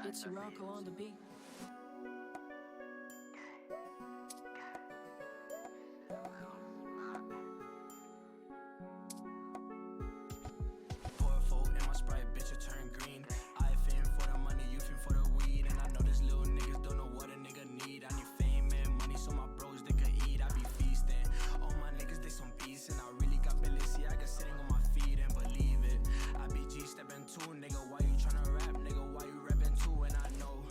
It's Sirocco on the beat. Pour a fold in my Sprite, bitch, it turn green. I fin for the money, you fin for the weed. And I know these little niggas don't know what a nigga need. I need fame and money so my bros, they can eat. I be feasting. All my niggas, they some beasts. And I really got Balenciaga sitting on my feet and believe it. I be G-stepping too, nigga, why you tryna rap? Nigga, why you rapping too? And I know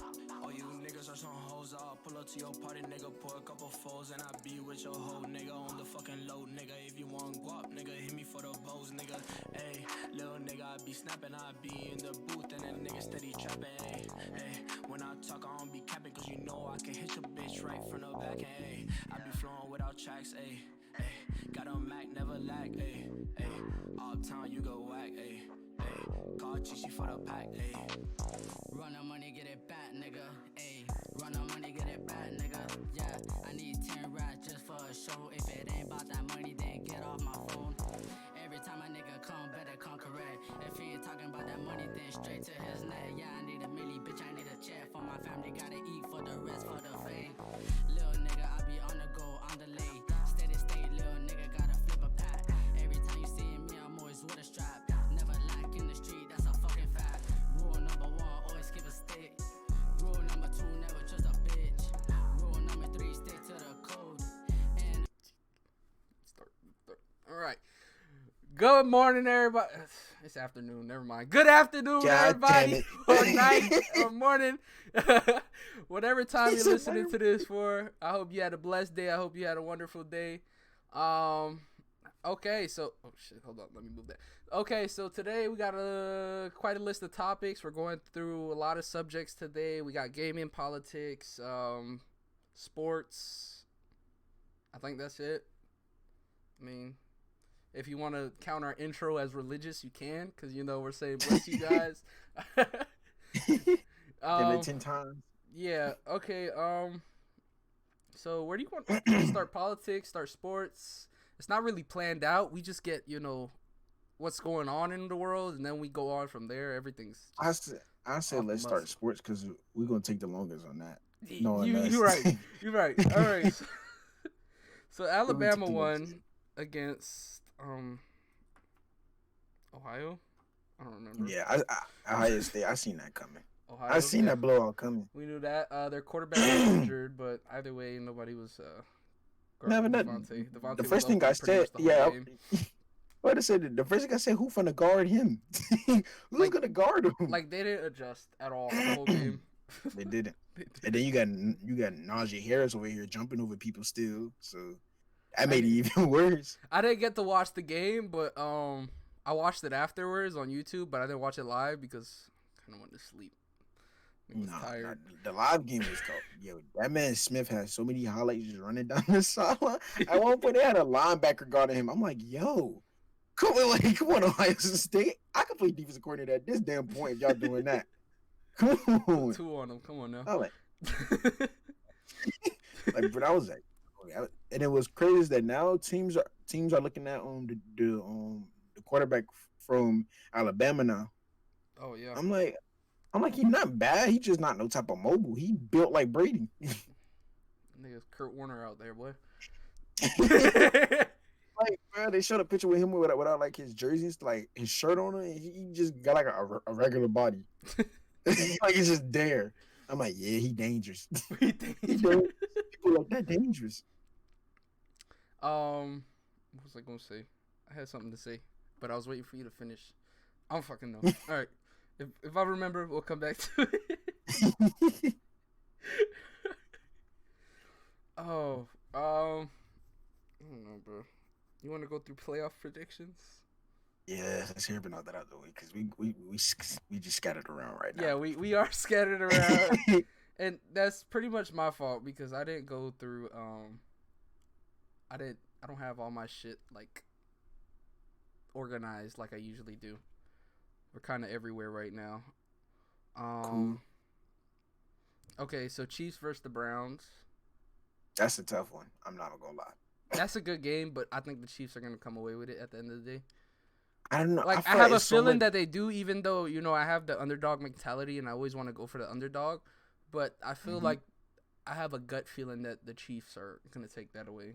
all you niggas are some hoes. I'll pull up to your party, nigga, pour a couple foes. And I be with your hoe, nigga, on the fucking low, nigga. If you want guap, nigga, hit me for the bows, nigga. Ayy, little nigga, I be snapping, I be in the booth, and then nigga steady trapping, ayy, ayy. When I talk, I don't be capping, cause you know I can hit your bitch right from the back, ayy. I be flowing without tracks, ayy, ayy. Got a Mac, never lag, ayy, ayy. Uptown, you go whack, ayy, ayy. Call Chichi for the pack, ayy. Run the money, get it back, nigga. Ayy, run the money, get it back, nigga. Yeah, I need 10 rats just for a show. If it ain't about that money, then get off my phone. Every time a nigga come, better come correct. If he ain't talking about that money, then straight to his neck. Yeah, I need a milli, bitch, I need a check for my family. Gotta eat for the rest, for the fame. Little nigga, I be on the go, on the lay. Steady state, little nigga, gotta flip a pack. Every time you see me, I'm always with a strap. Never lack in the street, that's a fucking fact. Rule number one, always keep a stick. Rule number two, never trust a bitch. Rule number three, stick to the code. And Start. All right. Good morning, everybody. It's afternoon. Never mind. Good afternoon, God everybody. damn Or it. night or morning. Whatever time you're listening to this for, I hope you had a blessed day. I hope you had a wonderful day. Okay, so oh shit, hold on, let me move that. Okay, so today we got quite a list of topics. We're going through a lot of subjects today. We got gaming, politics, sports. I think that's it. I mean, if you want to count our intro as religious, you can, because you know we're saying bless you guys. Give it 10 times. Yeah. Okay. So where do you want to start? Politics, start sports. It's not really planned out. We just get what's going on in the world, and then we go on from there. Everything's. I said off let's the start muscle. sports because we're gonna take the longest on that. You're right. You're right. All right. So Alabama too much. won against Ohio. I don't remember. Yeah, Ohio State. I seen that coming. Ohio. I seen yeah. that blowout coming. We knew that. Their quarterback was injured, but either way, nobody was. Never Devontae. The was first thing open I pretty much said, the whole yeah. game. What I said, the first thing I said, who finna guard him? Who's Like- gonna guard him? Like they didn't adjust at all the whole game. They didn't. They did. And then you got Najee Harris over here jumping over people still, so that made it even worse. I didn't get to watch the game, but I watched it afterwards on YouTube, but I didn't watch it live because I kind of went to sleep. I was tired. The live game was called. Yo, that man Smith had so many highlights just running down the sideline. At one point, they had a linebacker guarding him. I'm like, yo, come on, Ohio State. I can play defensive coordinator at this damn point if y'all doing that. Come on. 2 on them. Come on now. I was but I was like, and it was crazy is that now teams are looking at the quarterback from Alabama now. Oh yeah. I'm like, he's not bad. He's just not no type of mobile. He built like Brady. Niggas Kurt Warner out there, boy. Like, bro, they showed a picture with him without like his jerseys, like his shirt on, and he just got like a regular body. Like he's just there. I'm like, yeah, he dangerous. We He dangerous. People like that dangerous. What was I gonna say? I had something to say, but I was waiting for you to finish. I don't fucking know. All right, if I remember, we'll come back to it. Oh, I don't know, bro. You want to go through playoff predictions? Yeah, let's hear about that out the way because we just scattered around right now. Yeah, we are scattered around, and that's pretty much my fault because I didn't go through. I don't have all my shit like organized like I usually do. We're kind of everywhere right now. Cool. Okay, so Chiefs versus the Browns. That's a tough one. I'm not gonna lie. That's a good game, but I think the Chiefs are gonna come away with it at the end of the day. I don't know. Like I feel have a it's so feeling much- that they do, even though I have the underdog mentality and I always want to go for the underdog. But I feel like I have a gut feeling that the Chiefs are gonna take that away.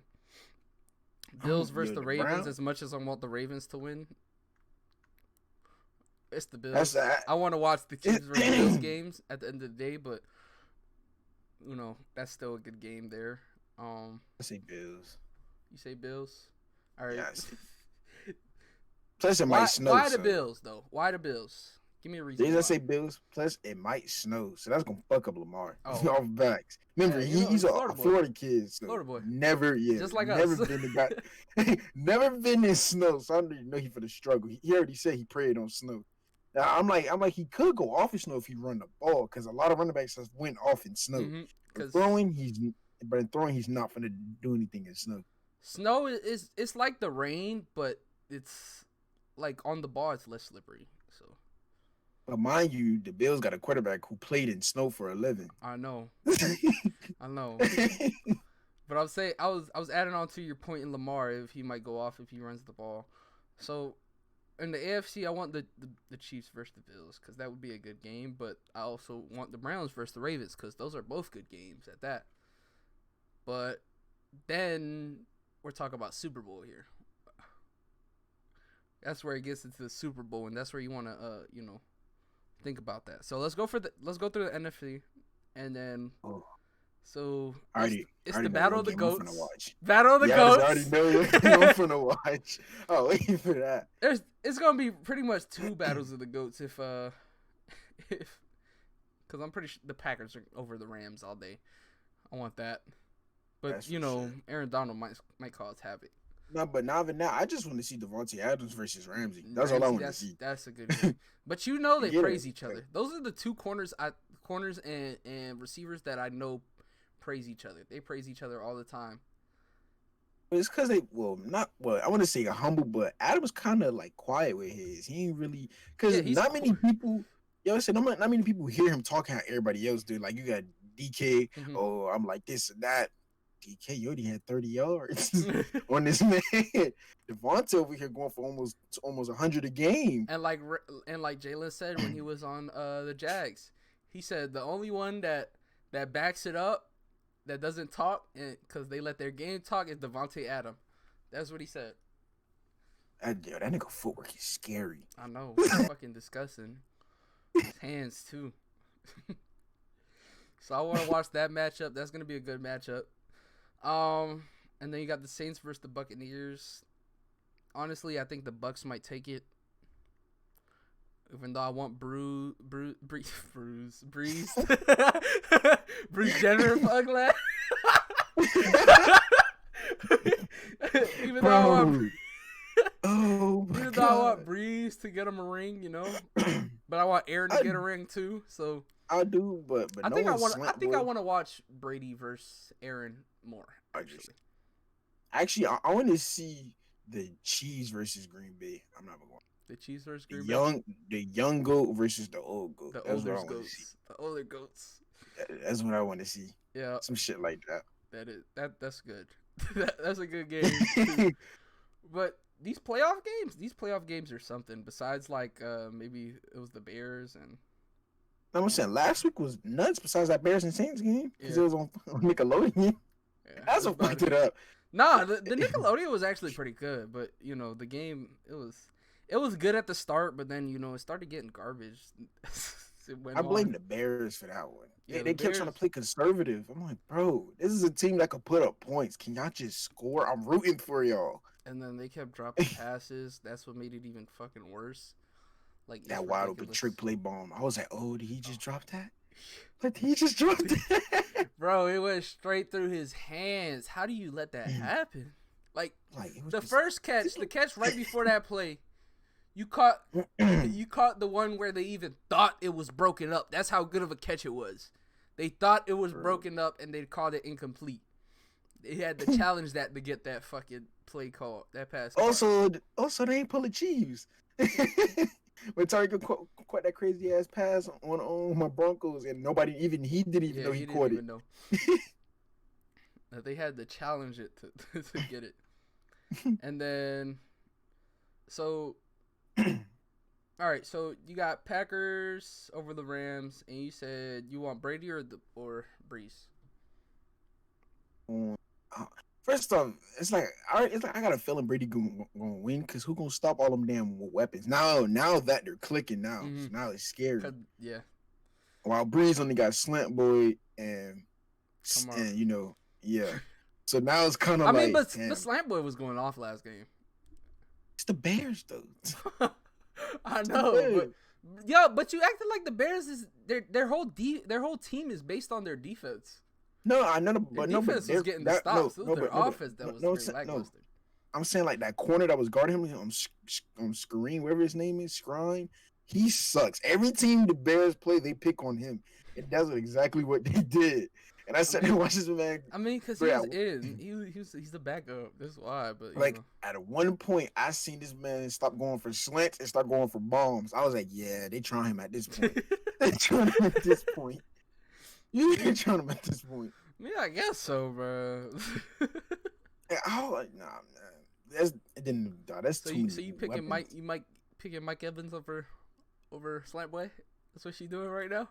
Bills versus the Ravens. Browns. As much as I want the Ravens to win, it's the That's Bills. that. I want to watch the Chiefs versus Bills games at the end of the day, but that's still a good game there. I say Bills. You say Bills? All right. Yes. Plus it Why, might snow. why the so. Bills though? Why the Bills? Give me a The reason. reason I Why. say Bills. Plus it might snow, so that's gonna fuck up Lamar Oh. off backs. Remember, Yeah, he's a Florida boy. Florida kid, so Florida boy. never, Just like never us. been the guy, never been in snow. So I don't even know he for the struggle. He already said he prayed on snow. Now I'm like he could go off in snow if he run the ball, because a lot of running backs just went off in snow. Because Throwing, but in throwing, he's not gonna do anything in snow. snow is it's like the rain, but it's like on the ball it's less slippery. So But mind you, the Bills got a quarterback who played in snow for a living. I know, I know. But I'm saying I was adding on to your point in Lamar if he might go off if he runs the ball. So in the AFC, I want the Chiefs versus the Bills because that would be a good game. But I also want the Browns versus the Ravens because those are both good games at that. But then we're talking about Super Bowl here. That's where it gets into the Super Bowl, and that's where you want to think about that. So let's go through the NFC, and then so it's the Battle of the Goats. Battle of the Goats. I already know what I'm gonna watch. Oh, wait for that. It's gonna be pretty much two battles of the Goats if because I'm pretty sure the Packers are over the Rams all day. I want that, but That's for sure. Aaron Donald might cause havoc. No, but not even now. I just want to see Devontae Adams versus Ramsey. That's all I want to see. That's a good game. But they Yeah. praise each other. Those are the two corners and receivers that I know praise each other. They praise each other all the time. It's because I want to say humble, but Adams kind of like quiet with his. He ain't really because not many people. I said not many people hear him talking how everybody else do. Like you got DK. Mhm. Oh, I'm like this and that. DK, you already had 30 yards on this man. Devontae over here going for almost 100 a game. And like Jalen said when he was on the Jags, he said the only one that backs it up, that doesn't talk, because they let their game talk, is Devontae Adams. That's what he said. That nigga footwork is scary. I know, it's fucking disgusting. His hands too. So I want to watch that matchup. That's gonna be a good matchup. And then you got the Saints versus the Buccaneers. Honestly, I think the Bucs might take it. Even though I want Breeze Jenner fuck lad. Even though I want Breeze to get him a ring, but I want Aaron to get a ring too. So I do, but I think I want to watch Brady versus Aaron more. Actually, I want to see the Chiefs versus Green Bay. I'm not going. The Chiefs versus Green Bay. The young goat versus the old goat. The That's older what I want to goats. see. The older goats. That's what I want to see. Yeah. Some shit like that. That's good. That's a good game too. But these playoff games are something besides like maybe it was the Bears and I'm saying last week was nuts besides that Bears and Saints game because it was on Nickelodeon. yeah, That's what fucked it up. Nah, the Nickelodeon was actually pretty good, but the game it was good at the start, but then it started getting garbage. I blame the Bears for that one. Yeah, they kept trying to play conservative. I'm like, bro, this is a team that could put up points. Can y'all just score? I'm rooting for y'all. And then they kept dropping passes. That's what made it even fucking worse. Like that wide open trick play bomb. I was like, oh, did he just drop that? But he just dropped that. Bro, it went straight through his hands. How do you let that happen? Like the just, first catch, the catch right before that play, you caught the one where they even thought it was broken up. That's how good of a catch it was. They thought it was broken up and they called it incomplete. They had to challenge that to get that fucking play call, that pass. Also, they ain't pull the Chiefs. When Target caught that crazy ass pass on my Broncos, and he didn't even know he caught it. They had to challenge it to get it. And then, so All right, so you got Packers over the Rams, and you said you want Brady or Breeze. First off, it's like I got a feeling Brady gonna win because who gonna stop all them damn weapons? Now that they're clicking now, so now it's scary. Yeah, While Breeze only got Slant Boy and Kamara. yeah. So now it's kind of I like, mean, but damn, the Slant Boy was going off last game. it's the Bears though. I know, but you acted like the Bears is their whole team is based on their defense. No, I know, Their but defense was getting the stops. It was their offense that was very lackluster. I'm saying like that corner that was guarding him on screen, whatever his name is, Scrine. He sucks. Every team the Bears play, they pick on him, and that's exactly what they did. And I sat there and watched this man. I mean, because he's the backup. That's why. But like at one point, I seen this man stop going for slants and start going for bombs. I was like, yeah, they trying him at this point. They trying him at this point. You ain't trying him at this point. Yeah, I guess so, bro. Yeah, I was like, nah, man. That's too many. So you picking weapons. Mike picking Mike Evans over Slant Boy? That's what she's doing right now.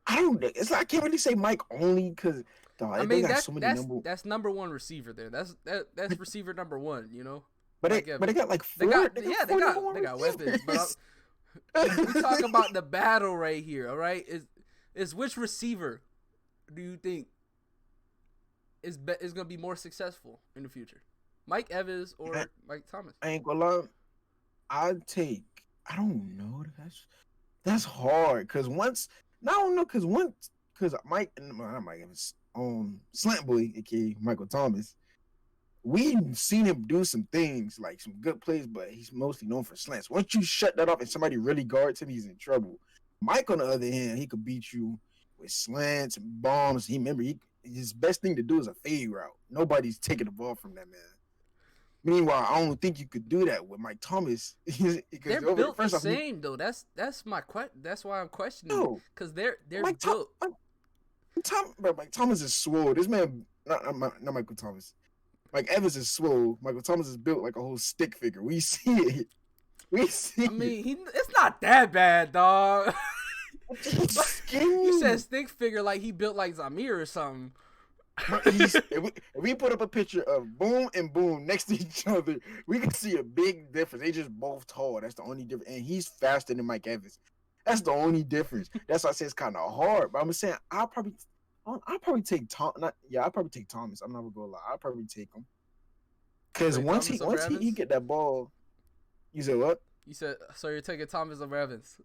I don't. It's like I can't really say Mike only because I mean that's number one receiver there. That's receiver number one. You know. But they got like four. They got weapons. But we talk about the battle right here. All right, is which receiver do you think is gonna be more successful in the future, Mike Evans or Mike Thomas? I ain't gonna lie. I don't know. That's hard because Mike, not Mike Evans, Slant Boy, aka Michael Thomas. We've seen him do some things, like some good plays, but he's mostly known for slants. Once you shut that off and somebody really guards him, he's in trouble. Mike, on the other hand, he could beat you with slants and bombs. His best thing to do is a fade route. Nobody's taking the ball from that man. Meanwhile, I don't think you could do that with Mike Thomas. They're built the same though. That's my question. That's why I'm questioning because they're Mike built. Mike Thomas is swole. This man, not Michael Thomas. Mike Evans is swole. Michael Thomas is built like a whole stick figure. We see it. I mean, it's not that bad, dog. You said stick figure like he built like Zamir or something. If we put up a picture of Boom and Boom next to each other, we can see a big difference. They just both tall. That's the only difference. And he's faster than Mike Evans. That's the only difference. That's why I say it's kind of hard. But I'm saying I'll probably take I'll probably take Thomas. I'm not gonna lie. I'll probably take him. Because once he get that ball, you said what? You said so you're taking Thomas over Evans.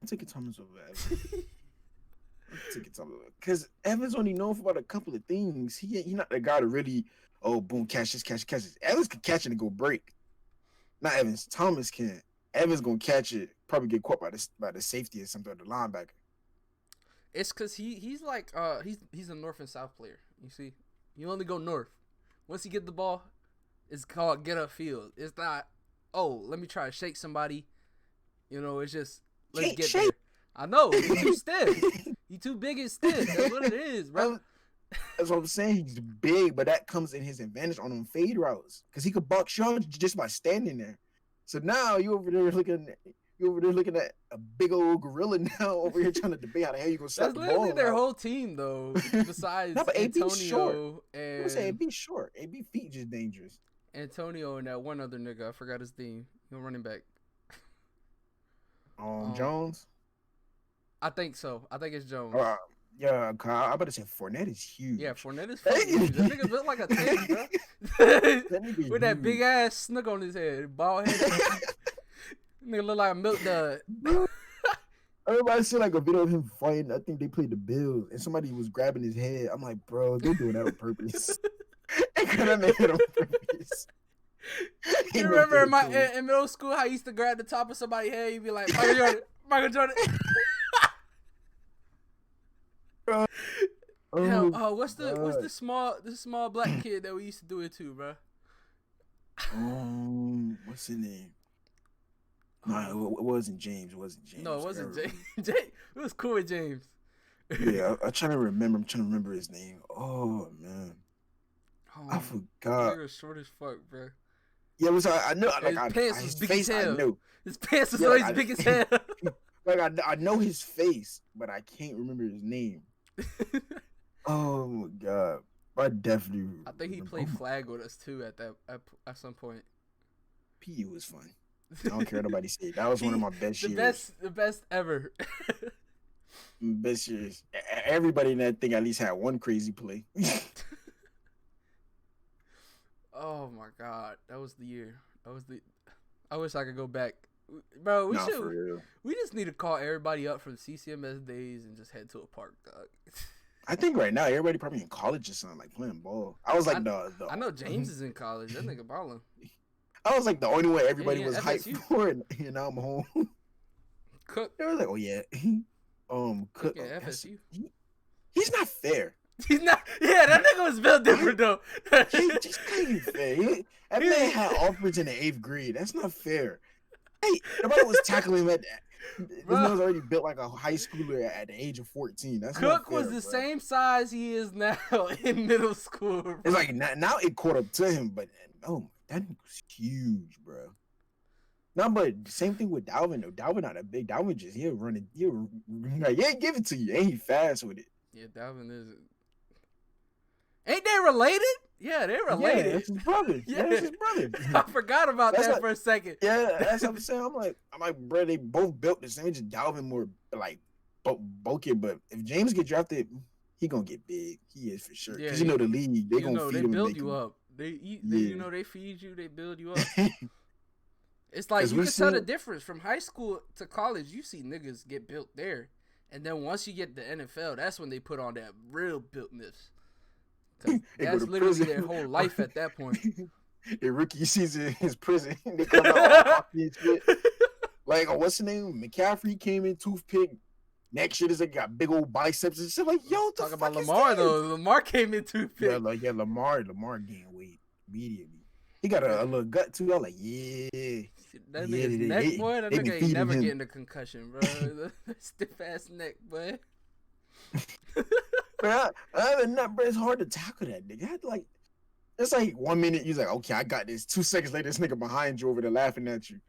I'm taking Thomas over Evans. Because Evans only known for about a couple of things. He not the guy to really boom catch this. Evans can catch it and go break. Not Evans. Thomas can. Evans gonna catch it. Probably get caught by the safety or something, or the linebacker. It's because he's like he's a north and south player. You see, you only go north. Once you get the ball, it's called get upfield. It's not let me try to shake somebody. You know, it's just let's get there. I know he's too stiff. He's too big and stiff. That's what it is, bro. That's what I'm saying. He's big, but that comes in his advantage on them fade routes because he could box you out just by standing there. So now you over there looking at a big old gorilla now over here trying to debate how the hell you gonna stop the ball. That's literally their whole team though. Besides Antonio and AB short. AB feet just dangerous. Antonio and that one other nigga, I forgot his name. He's running back. Jones. I think so. I think it's Jones. Yeah, I better say Fournette is huge. Yeah, Fournette is huge. That nigga built like a tank, bro. With that big ass snook on his head, bald head. Nigga look like a milk dud. Everybody see like a video of him fighting. I think they played the Bills, and somebody was grabbing his head. I'm like, bro, they're doing that on purpose. They could have made it on purpose. You remember in middle school how you used to grab the top of somebody's head? You'd be like, Michael Jordan. What's the small black kid that we used to do it to, bro? What's his name? No, it wasn't James. No, it wasn't James. It was cool with James. Yeah, I'm trying to remember his name. Oh man, I forgot. He was short as fuck, bro. Yeah, it was. I know. His Like pants was his big face, as hell. I knew. His pants was Yeah, always like, big as hell. Like I know his face, but I can't remember his name. Oh my god, I definitely. I think he remember- played oh my- flag with us too at some point. PU was fun. I don't care what nobody say. That was one of my best The years. the best ever. Best years. Everybody in that thing at least had one crazy play. Oh my god, that was the year. I wish I could go back, bro. Nah, for real. We just need to call everybody up from CCMS days and just head to a park, dog. I think right now everybody probably in college or something, like playing ball. I was like I know James is in college. That nigga balling. I was like the only way everybody Yeah, was hyped FSU. for, and now I'm home. Cook. They was like, oh yeah, Cook. Yeah, that's- FSU. He's not fair. He's not. Yeah, that nigga was built different though. He just ain't fair. That man had offers in the 8th grade. That's not fair. Hey, nobody was tackling him at that. This Bro. man was already built like a high schooler at the age of 14. That's Cook not fair, was the bro. same size he is now in middle school. Bro. It's like now it caught up to him, but oh, that nigga was huge, bro. No, but same thing with Dalvin though. Dalvin not that big. Dalvin just he'll run it. He'll like yeah, give it to you. And he fast with it. Yeah, Dalvin is. Ain't they related? Yeah, they're Yeah, related. that's his brother. Yeah, that's his brother. I forgot about That's that like- for a second. Yeah, that's what I'm saying. I'm like, bro, they both built the same. Just Dalvin more like bulkier. But if James get drafted, he gonna get big. He is for sure. Yeah, Because you know the league, they You gonna know, feed they him. and build make you him- up. They eat. Yeah. You know, they feed you. They build you up. It's like 'Cause you we're can tell the seeing- difference from high school to college. You see niggas get built there, and then once you get the NFL, that's when they put on that real builtness. 'Cause They go that's to literally prison. their whole life at that point. The rookie season is prison. They come out all cocky and shit. Like, what's the name? McCaffrey came in toothpick. Next year, this nigga got big old biceps and shit. Like, yo, what the Talk fuck about is Lamar this? though. Lamar came in too Yeah, big. like Lamar gained weight immediately. He got a little gut too. I was like, yeah. That Yeah, nigga's they- neck, they- boy. That they been nigga ain't feeding never him. getting a concussion, bro. Stiff ass neck, boy. But other than that, bro, it's hard to tackle that nigga. I had to, like, it's like 1 minute, you're like, okay, I got this. 2 seconds later, this nigga behind you over there laughing at you.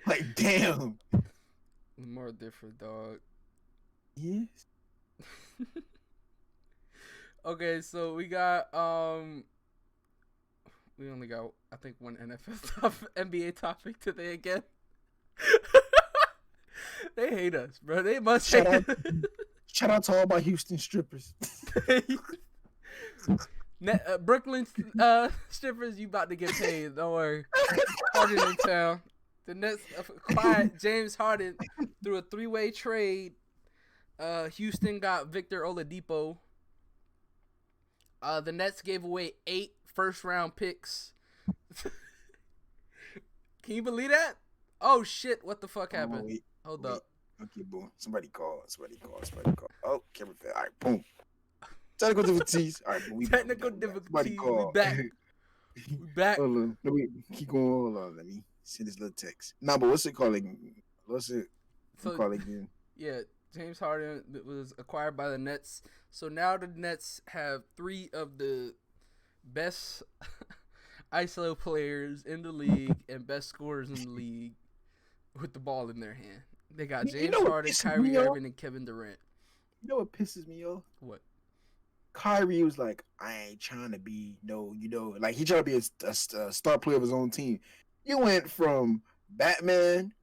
Like, damn. Lamar different, dog. Yes. Okay, so we got we only got I think one NBA topic today again. They hate us, bro. They must Shout hate out, shout out to all my Houston strippers. Brooklyn strippers, you about to get paid. Don't worry. Harden in town. The Nets acquired James Harden through a 3-way trade. Houston got Victor Oladipo. The Nets gave away 8 first-round picks. Can you believe that? Oh shit! What the fuck happened? Wait, Hold wait. up. Okay, boom. Somebody call. Oh, camera fell. All right, boom. Technical difficulties. All right, boom. Technical Somebody difficulties. call. We back. We back. Hold on. Let me keep going. Hold on. Let me send this little text. Nah, but what's it called again? What's it called again? Yeah, James Harden was acquired by the Nets. So now the Nets have 3 of the best ISO players in the league and best scorers in the league with the ball in their hand. They got You James know what Harden, pisses Kyrie me off? Irving, and Kevin Durant. You know what pisses me off? What? Kyrie was like, I ain't trying to be like he trying to be a star player of his own team. You went from Batman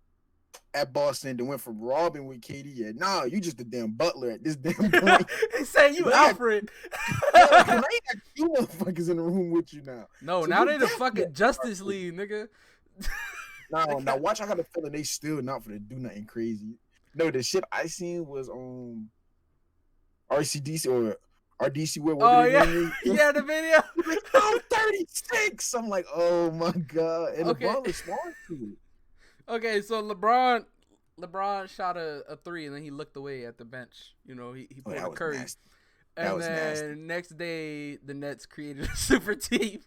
at Boston to went from Robin with KD. And nah, you just a damn butler at this damn point. He said you Yeah. Alfred. Now you got 2 motherfuckers in the room with you now. No, So now you they the got fucking that. Justice League, nigga. Now watch. I got a feeling they still not for to do nothing crazy. No, the shit I seen was RCDC or RDC. Oh yeah, yeah, the video. Like, I'm 36. I'm like, oh my god. And Okay. LeBron was smart too. Okay, so LeBron shot a 3 and then he looked away at the bench. You know, he Oh, pulled that a was Curry. nasty. That And was then nasty. next day, the Nets created a super team.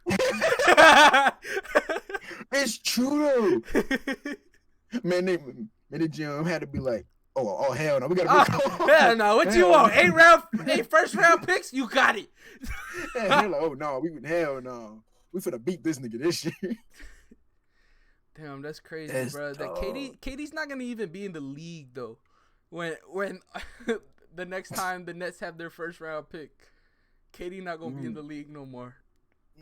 It's true though. Man, the GM had to be like, oh hell no, we gotta Oh, hell no, what you Hell want? no. 8 first round picks? You got it. And they're like, oh no, hell no. We finna beat this nigga this year. Damn, that's crazy, That's bro. That dog. KD's not gonna even be in the league though. When the next time the Nets have their first round pick, KD not gonna be in the league no more.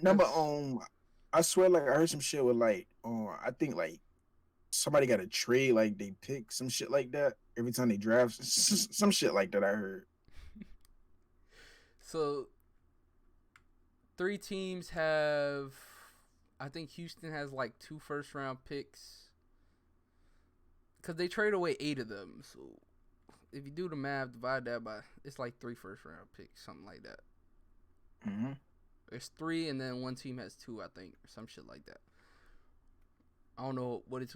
No, but That's- I swear, like I heard some shit with like, I think like somebody got a trade, like they pick some shit like that every time they draft, some shit like that. I heard. So 3 teams have. I think Houston has like 2 first round picks. Because they trade away 8 of them. So if you do the math, divide that by. It's like 3 first round picks, something like that. Mm-hmm. There's 3, and then one team has 2, I think, or some shit like that. I don't know what it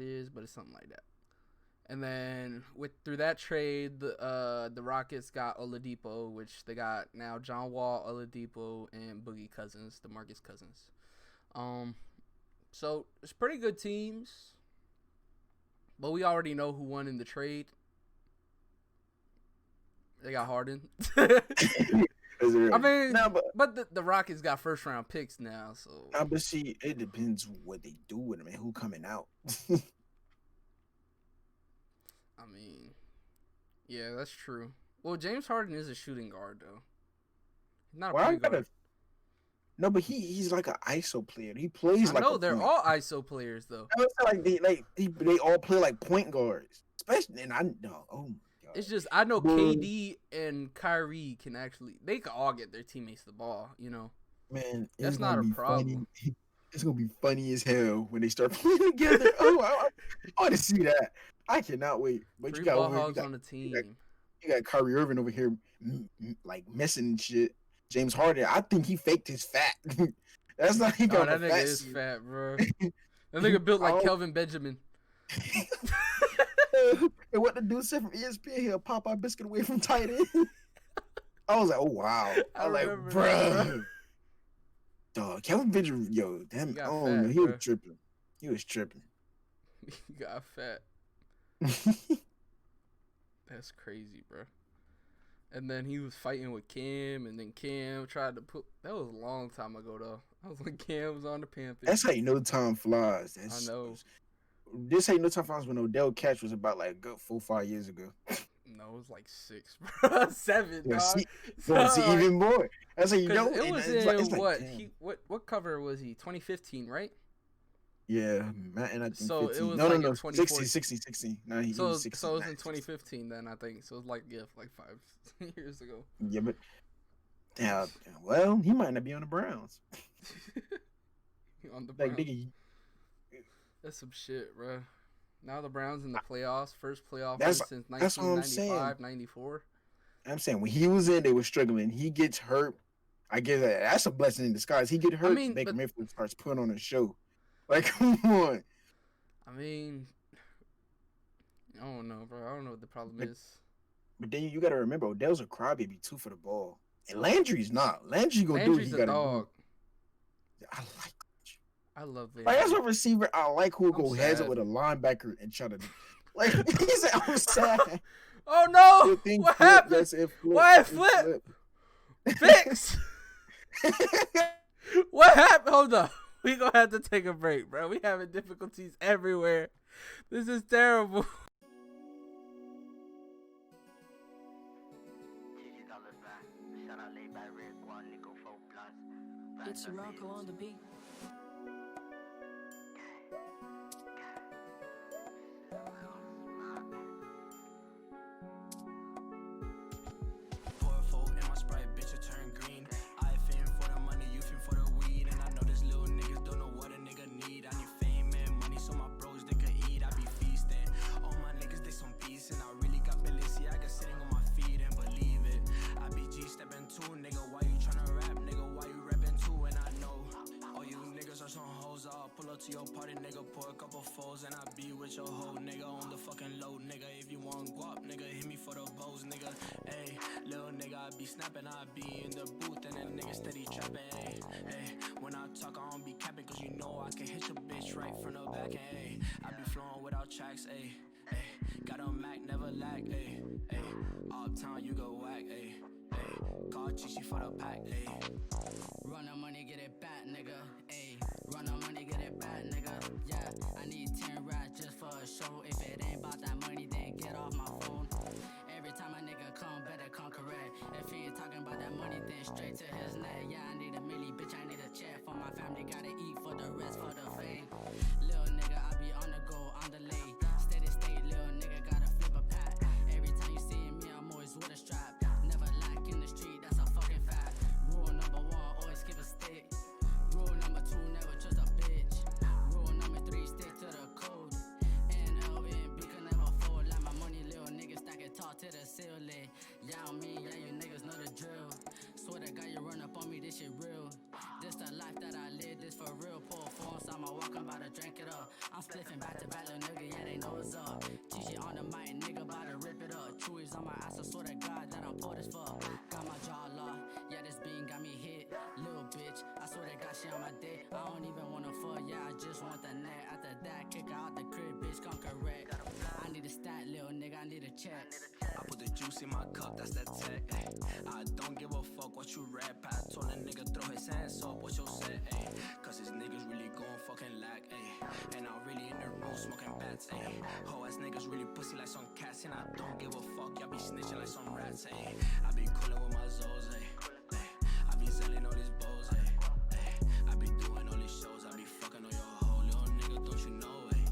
is, but it's something like that. And then through that trade, the Rockets got Oladipo, which they got now John Wall, Oladipo, and Boogie Cousins, DeMarcus Cousins. So it's pretty good teams, but we already know who won in the trade. They got Harden. I mean, but the Rockets got first round picks now, so. But see, it depends what they do with them and who coming out. I mean, yeah, that's true. Well, James Harden is a shooting guard though. He's not a point guard. No, but he's like an ISO player. He plays like. No, they're all ISO players though. I was they all play like point guards, especially. And I know, oh my god. It's just I know KD and Kyrie can all get their teammates the ball. You know, man, that's not a problem. Funny. It's gonna be funny as hell when they start playing together. Oh, I want to see that. I cannot wait. But 3 you got ball hogs on the team. You got Kyrie Irving over here, like messing and shit. James Harden, I think he faked his fat. That's not he got that nigga fat is suit. fat, bro. That nigga built like Kelvin Benjamin. And what the dude said from ESPN, he'll pop our biscuit away from tight end. I was like, oh wow. I was like, bro. Dog, Kelvin Benjamin, yo, damn, I don't know. He was tripping. He was tripping. He got fat. That's crazy, bro. And then he was fighting with Cam, and then Cam tried to put. That was a long time ago, though. That was when Cam was on the Panthers. That's how you know time flies. I know. This how you know time flies when Odell Catch was about like a good 4-5 years ago. No, it was like 6, bro. 7, yeah, dog. See, even more. That's how you know. It was in what cover was he? 2015, right? Yeah, Matt, and I think so 15. It was no, like no, 16. No, he was 16. So it was in 2015 then, I think. So it was like 5 years ago. Yeah, but well, he might not be on the Browns. On the Browns. Like, nigga, that's some shit, bro. Now the Browns in the playoffs, first playoff since 1995, 94. I'm saying when he was in, they were struggling. He gets hurt. I guess that's a blessing in disguise. He get hurt. Baker Mayfield starts putting on a show. Like, come on. I mean, I don't know, bro. I don't know what the problem is. But then you got to remember, Odell's a crybaby too for the ball, and Landry's not. Landry's do what he got to do. I like. I love Landry. Like, as a receiver, I like who go heads up with a linebacker and try to, like, he said, I'm sad. Oh no! What happened? Why it flip? Fix. What happened? Hold up. We gonna have to take a break, bro. We having difficulties everywhere. This is terrible. It's Rocco on the beat. To your party, nigga, pour a couple foes, and I be with your hoe, nigga, on the fucking low, nigga. If you want guap, nigga, hit me for the bows, nigga. Ayy, little nigga, I be snapping, I be in the booth, and that nigga steady trapping, ayy. When I talk, I don't be capping, cause you know I can hit your bitch right from the back, ayy. I be flowing without tracks, ayy. Got a Mac, never lack, ayy. Uptown, you go whack, ayy. Call Chichi for the pack, ayy. Run the money, get it back. nigga. Ayy, run on money, get it back, nigga. Yeah, I need 10 racks just for a show. If it ain't about that money, then get off my phone. Every time a nigga come, better come correct. If he ain't talking about that money, then straight to his neck. Yeah, I need a milli, bitch, I need a check for my family. Gotta eat for the rest, for the fame. Little nigga, I be on the go, on the lay. Steady state, little nigga, gotta flip a pack. Every time you see me, I'm always with a strap. Never lack in the street, that's a fucking fact. Rule number 1, always keep a stick. Rule number 2, never trust a bitch. Rule number 3, stick to the code. NLNB can never fold. Like my money, little nigga, stack it tall to the ceiling. Yeah, I mean, yeah, you niggas know the drill. Swear to God, you run up on me, this shit real. This the life that I live, this for real. Pull phones, I'ma walk, I'm about to drink it up. I'm spliffing back to back, little nigga, yeah, they know what's up. GG on the mic, nigga, about to rip it up. Chewy's on my ass, I swear to God that I'm poor as fuck. Got my jaw locked, yeah, this bean got me hit. Little bitch, I swear to God, she on my dick. I don't even wanna fuck, yeah, I just want the net. After that, kick her out the crib, bitch, come correct. I need a stat, little nigga, I need a check. I put the juice in my cup, that's that tech. Ay. I don't give a fuck what you rap. I told a nigga throw his hands up, what you said, ayy. Cause his niggas really gon' fucking lack, ayy. And I'm really in the room smoking bats, ayy. Ho ass niggas really pussy like some cats. And I don't give a fuck, y'all be snitching like some rats, ayy. I be coolin' with my Zoes, ayy. I be selling all these bows, ayy. I be doing all these shows, I be fucking on your hoe, little nigga, don't you know, ayy.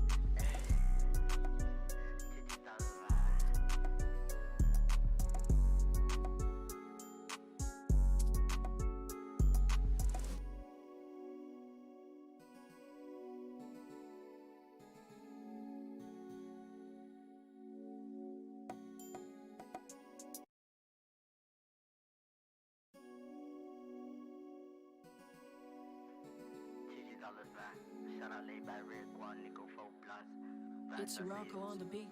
Shout out laid by Red Bois, Nico 4 plus. It's Rocco on the beat.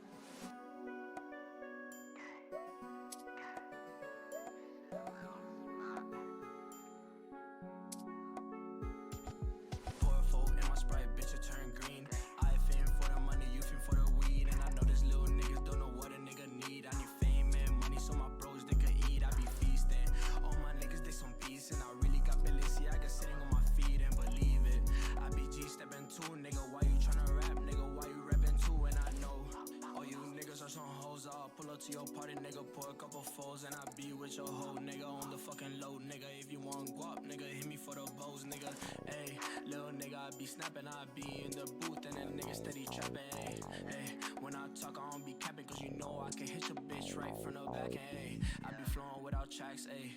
Pour a four in my Sprite, bitch, it turn green. I fin for the money, you fin for the weed. And I know these little niggas don't know what a nigga need. I need fame and money so my bros, they can eat. I be feasting. All my niggas, they some beasts. And I really got Balenciaga sitting on my feet and believe it. I be G-stepping too, nigga, why you tryna rap? Nigga, why you rapping too? And I know all you niggas are some hoes. I'll pull up to your party, nigga, pour a couple foes. And I be with your hoe, nigga, on the fucking load, nigga. If you want guap, nigga, hit me for the bows, nigga. Ayy, little nigga, I be snapping, I be in the booth, and that nigga steady trapping, ayy. When I talk, I don't be capping, cause you know I can hit your bitch right from the back, ayy. I be flowing without tracks, ayy.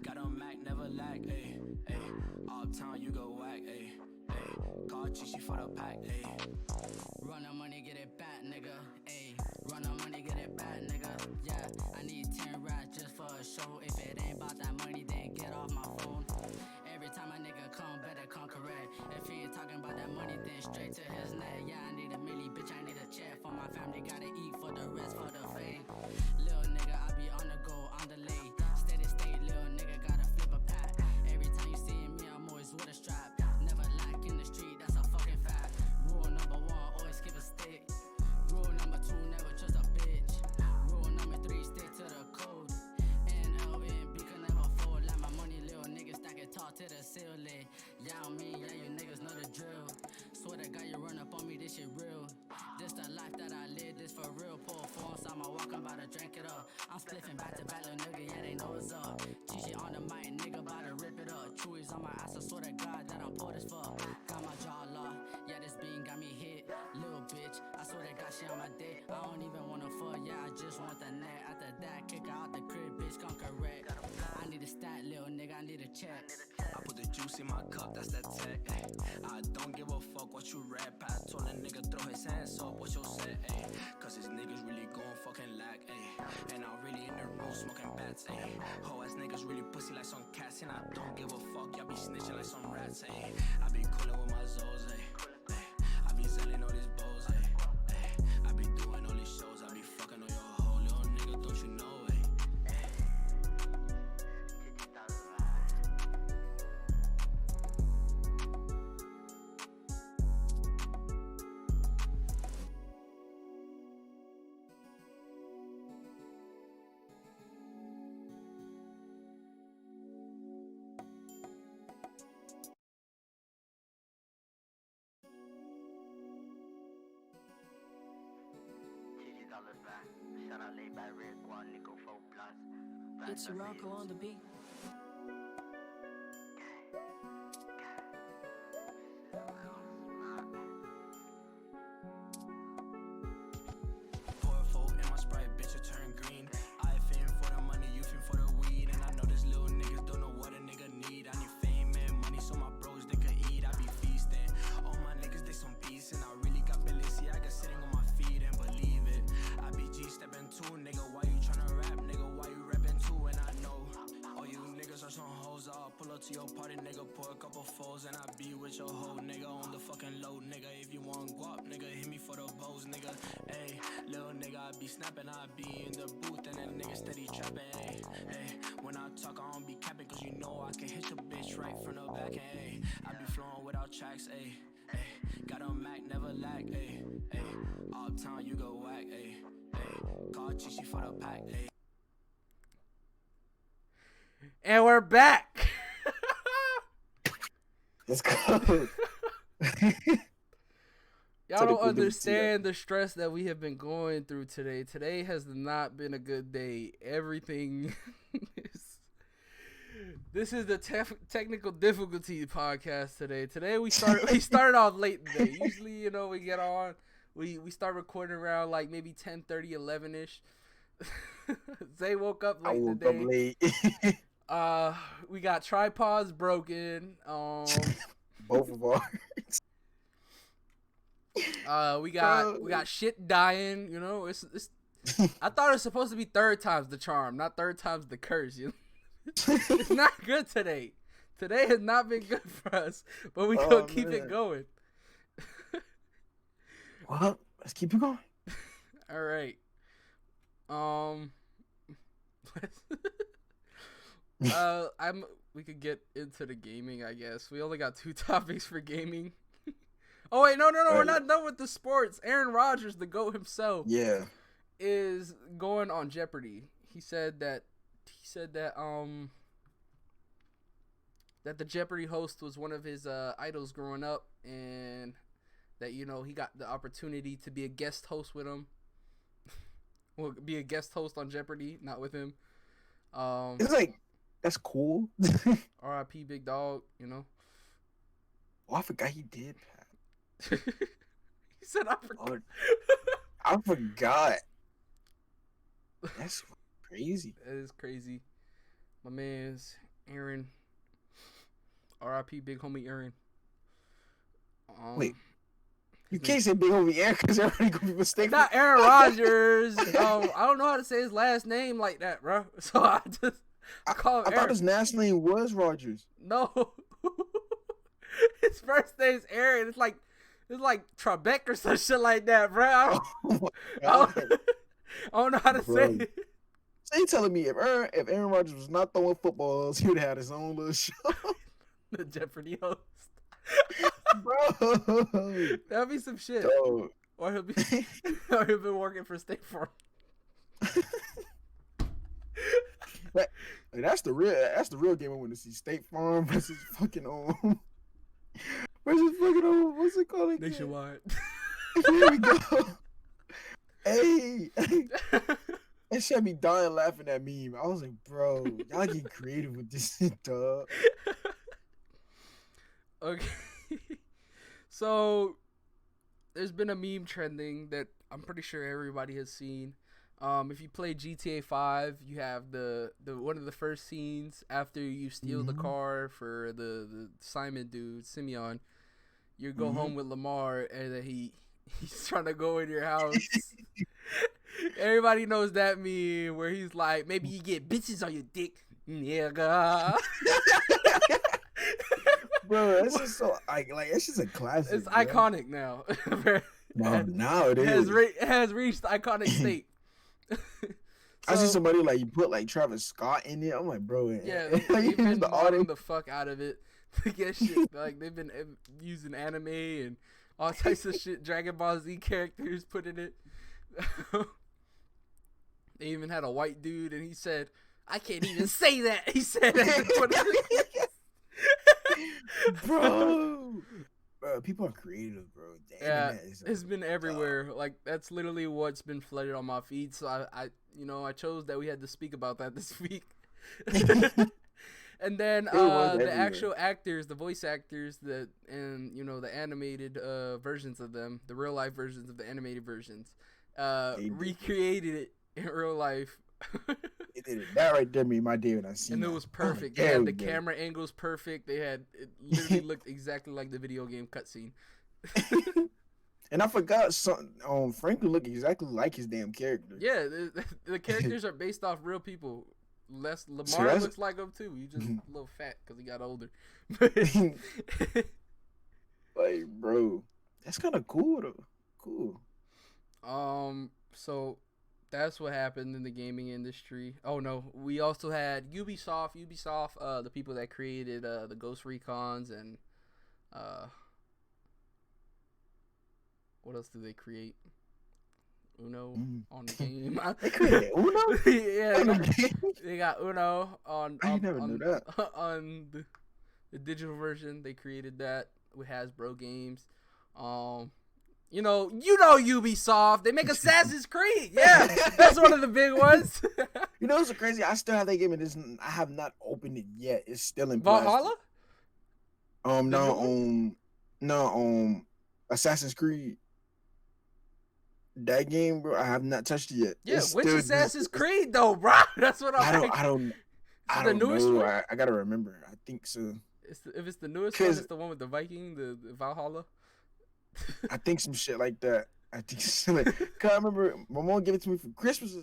Got a Mac, never lack, ayy. Uptown, you go whack, ayy. Call Chichi for the pack, ayy. Run on money, get it back, nigga. Ayy, run on money, get it back, nigga. Yeah, I need 10 racks just for a show. If it ain't about that money, then get off my phone. Every time a nigga come, better come correct. If he ain't talking about that money, then straight to his neck. Yeah, I need a milli, bitch, I need a check for my family. Gotta eat for the rest, for the fame. Little nigga, I be on the go, on the lay. Steady state, little nigga, gotta flip a pack. Every time you see me, I'm always with a strap. Never lack in the street, that's a fucking fact. Rule number 1, always keep a stick. Rule number 2, never trust a bitch. Rule number 3, stick to the code. NLNB can never fold. Like my money, little nigga, stack it tall to the ceiling. Yeah, I mean, yeah, you niggas know the drill. Swear to God, you run up on me, this shit real. This the life that I live, this for real. Pull phones, I'ma walk, I'm about to drink it up. I'm spliffing back to back, little nigga, yeah, they know what's up. GG on the mic, nigga, about to rip it up. Chewy's on my ass, I swear to God that I'm poor as fuck. Got my jaw locked, yeah, this bean got me hit. Little bitch, I swear to God, she on my dick. I don't even wanna fuck, yeah, I just want the net. After that, kick her out the crib, bitch, come correct. I need a stat, little nigga, I need a check. I put the juice in my cup, that's that tech. Ay. I don't give a fuck what you rap. I told a nigga throw his hands up, what you said, ayy. Cause his niggas really gon' fucking lack, ayy. And I'm really in the room smoking bats, ayy. Ho ass niggas really pussy like some cats. And I don't give a fuck, y'all be snitching like some rats, ayy. I be coolin' with my Zoes, ayy. I be selling all these bows, ayy. I be doing all these shows, I be fucking on your hoe, little nigga, don't you know, ayy. It's Sirocco on the beat. Pour a four in my Sprite, bitch, I turn green. I fin for the money, you fin for the weed. And I know these little niggas don't know what a nigga need. I need fame and money so my bros, they can eat. I be feasting. All my niggas, they some beasts. And I really got Balenciaga sitting on my feet and believe it. I be G-stepping too, nigga, why you tryna rap? Nigga, why you rapping too? And I know all you niggas are some hoes. I'll pull up to your party, nigga, pour a couple foes. And I be with your hoe, nigga, on the fucking low, nigga. If you want guap, nigga, hit me for the bows, nigga. Ayy, little nigga, I be snapping, I be in the booth, and that nigga steady trapping, ayy, ayy. When I talk, I don't be capping, cause you know I can hit your bitch right from the back, ayy. I be flowing without tracks, ayy, ayy. Got a Mac, never lag, ayy, ayy. Uptown, you go whack, ayy, ayy. Call Chichi for the pack, ayy. And we're back. Let's go. Y'all don't understand the stress that we have been going through today. Today has not been a good day. Everything is... This is the technical difficulty podcast today. Today we started off late today. Usually, you know, we get on, we start recording around like maybe 10:30, 11ish. Zay woke up late I woke today. up late. We got tripods broken. Both of ours. We got shit dying. You know, it's. I thought it was supposed to be third time's the charm, not third time's the curse. You know? It's not good today. Today has not been good for us, but we gonna keep it going. Well, let's keep it going. All right. We could get into the gaming, I guess. We only got 2 topics for gaming. Oh wait, no, we're not done with the sports. Aaron Rodgers, the GOAT himself, is going on Jeopardy. He said that that the Jeopardy host was one of his idols growing up, and that, you know, he got the opportunity to be a guest host with him. Well, be a guest host on Jeopardy, not with him. It's like, that's cool. R.I.P. Big Dog, you know. Oh, I forgot he did, Pat. He said, I forgot. Oh, I forgot. That's crazy. That is crazy. My man's Aaron. R.I.P. Big homie Aaron. Wait. You can't say big homie Aaron because everybody gonna be mistaken. Not Aaron Rodgers. I don't know how to say his last name like that, bro. So I call him Aaron. I thought his last name was Rodgers. No. His first name's Aaron. It's like Trebek or some shit like that, bro. I don't know how to say it. So you telling me if Aaron Rodgers was not throwing footballs, he would have had his own little show? The Jeopardy host. Bro. That'd be some shit. Dog. Or he'll be working for State Farm. That's the real game I want to see. State Farm versus fucking what's it called again? Nationwide. Here we go. Hey. That shit me dying laughing at meme. I was like, bro, y'all get creative with this shit, dog. Okay. So there's been a meme trending that I'm pretty sure everybody has seen. If you play GTA 5, you have the one of the first scenes after you steal the car for the Simon dude, Simeon. You go home with Lamar, and then he's trying to go in your house. Everybody knows that meme where he's like, maybe you get bitches on your dick, nigga. Bro, that's just so it's just a classic. It's iconic now. Now it is. It has reached the iconic state. I see somebody you put Travis Scott in it. I'm like, bro, yeah, they've been modeling the fuck out of it to get shit. They've been using anime and all types of shit. Dragon Ball Z characters put in it. They even had a white dude, and he said, "I can't even say that." He said, "Bro, bro, people are creative, bro. The Yeah, internet is it's been dumb. everywhere. Like that's literally what's been flooded on my feed. So I chose that we had to speak about that this week. And then It was the everywhere. actual actors, the voice actors, and the animated versions of them, the real life versions of the animated versions, They did it. recreated it in real life. They did it. That right there made my day when I seen And it that. was I'm like, perfect. They there had we the go. camera angles perfect. It literally looked exactly like the video game cutscene. And I forgot something. Franklin looked exactly like his damn character. Yeah, the characters are based off real people. Les So Lamar that's looks like him too. He just a little fat because he got older. But like, bro, that's kind of cool though. Cool. so that's what happened in the gaming industry. Oh no, we also had Ubisoft. Ubisoft, the people that created the Ghost Recons and uh, what else did they create? Uno Mm. on the game. They created Uno. Yeah, On the game? they got Uno on I ain't never knew that. on the digital version. They created that with Hasbro games. You know Ubisoft. They make Assassin's Creed. Yeah, that's one of the big ones. You know what's so crazy? I still have that game, and I have not opened it yet. It's still in plastic. Valhalla. The new No, one? no, Assassin's Creed. That game, bro, I have not touched it yet. Yeah, It's which still Assassin's Creed though, bro? That's what I'm like. I The don't newest know. one. I gotta remember. I think so. If it's the newest one, Cause it's the one with the Viking, the Valhalla. I think some shit like that. I think so. Cause I remember my mom gave it to me for Christmas,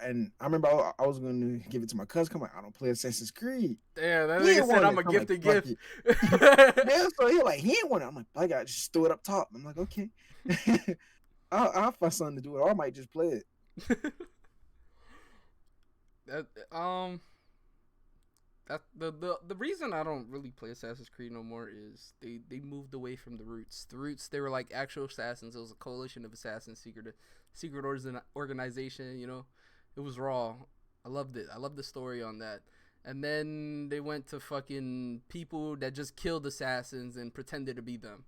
and I remember I was gonna give it to my cousin. I'm like, I don't play Assassin's Creed. Damn, that He nigga ain't said want I'm it. a I'm like, gifted fuck gift. it. Yeah, so he ain't want it. I'm like, I got just throw it up top. I'm like, okay. I'll find something to do it. Or I might just play it. that that the reason I don't really play Assassin's Creed no more is they moved away from the roots. The roots, they were like actual assassins. It was a coalition of assassins, secret organization. It was raw. I loved it. I loved the story on that. And then they went to fucking people that just killed assassins and pretended to be them.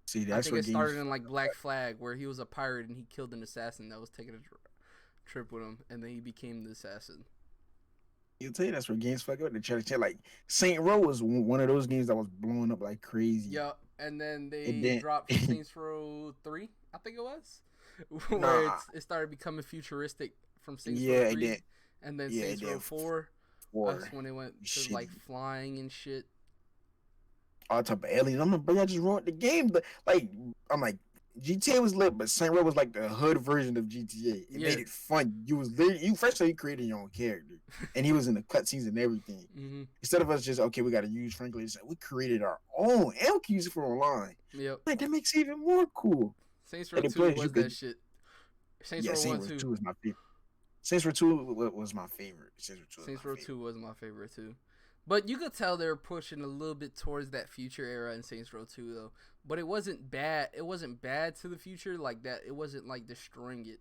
See, I that's think what it games. started in like Black Flag, where he was a pirate and he killed an assassin that was taking a trip with him, and then he became the assassin. You tell you that's where games fuck up. They try to tell like Saint Row was one of those games that was blowing up like crazy. Yep, and then And they then dropped Saints Row 3, I think it was, where nah, it started becoming futuristic from Saints Row yeah, 3, and then yeah, Saints Row 4. four That's when they went to shitty. like flying and shit. All type of aliens. I'm like, bro, I just ruined the game. But like, I'm like, GTA was lit, but Saint Row was like the hood version of GTA. It made it fun. You was literally you created your own character, and he was in the cutscenes and everything. Mm-hmm. Instead of us just okay, we got to use Franklin. We created our own, and we can use it for online. Yep. Like that makes it even more cool. Saints Row And 2 was that shit. Saints Row 1 Saints Row 2 2. was my favorite. Saints Row 2 was my favorite. Saints Row 2 was my favorite too. But you could tell they were pushing a little bit towards that future era in Saints Row 2 though. But it wasn't bad. It wasn't bad to the future like that. It wasn't like destroying it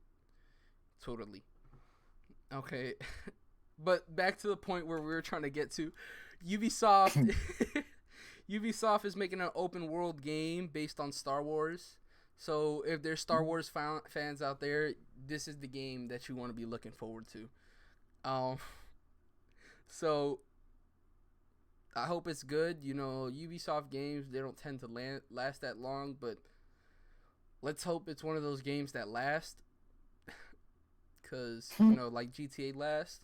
totally. Okay. But back to the point where we were trying to get to. Ubisoft Ubisoft is making an open world game based on Star Wars. So if there's Star Wars fans out there, this is the game that you want to be looking forward to. So I hope it's good. Ubisoft games, they don't tend to last that long, but let's hope it's one of those games that last. Because, like GTA last.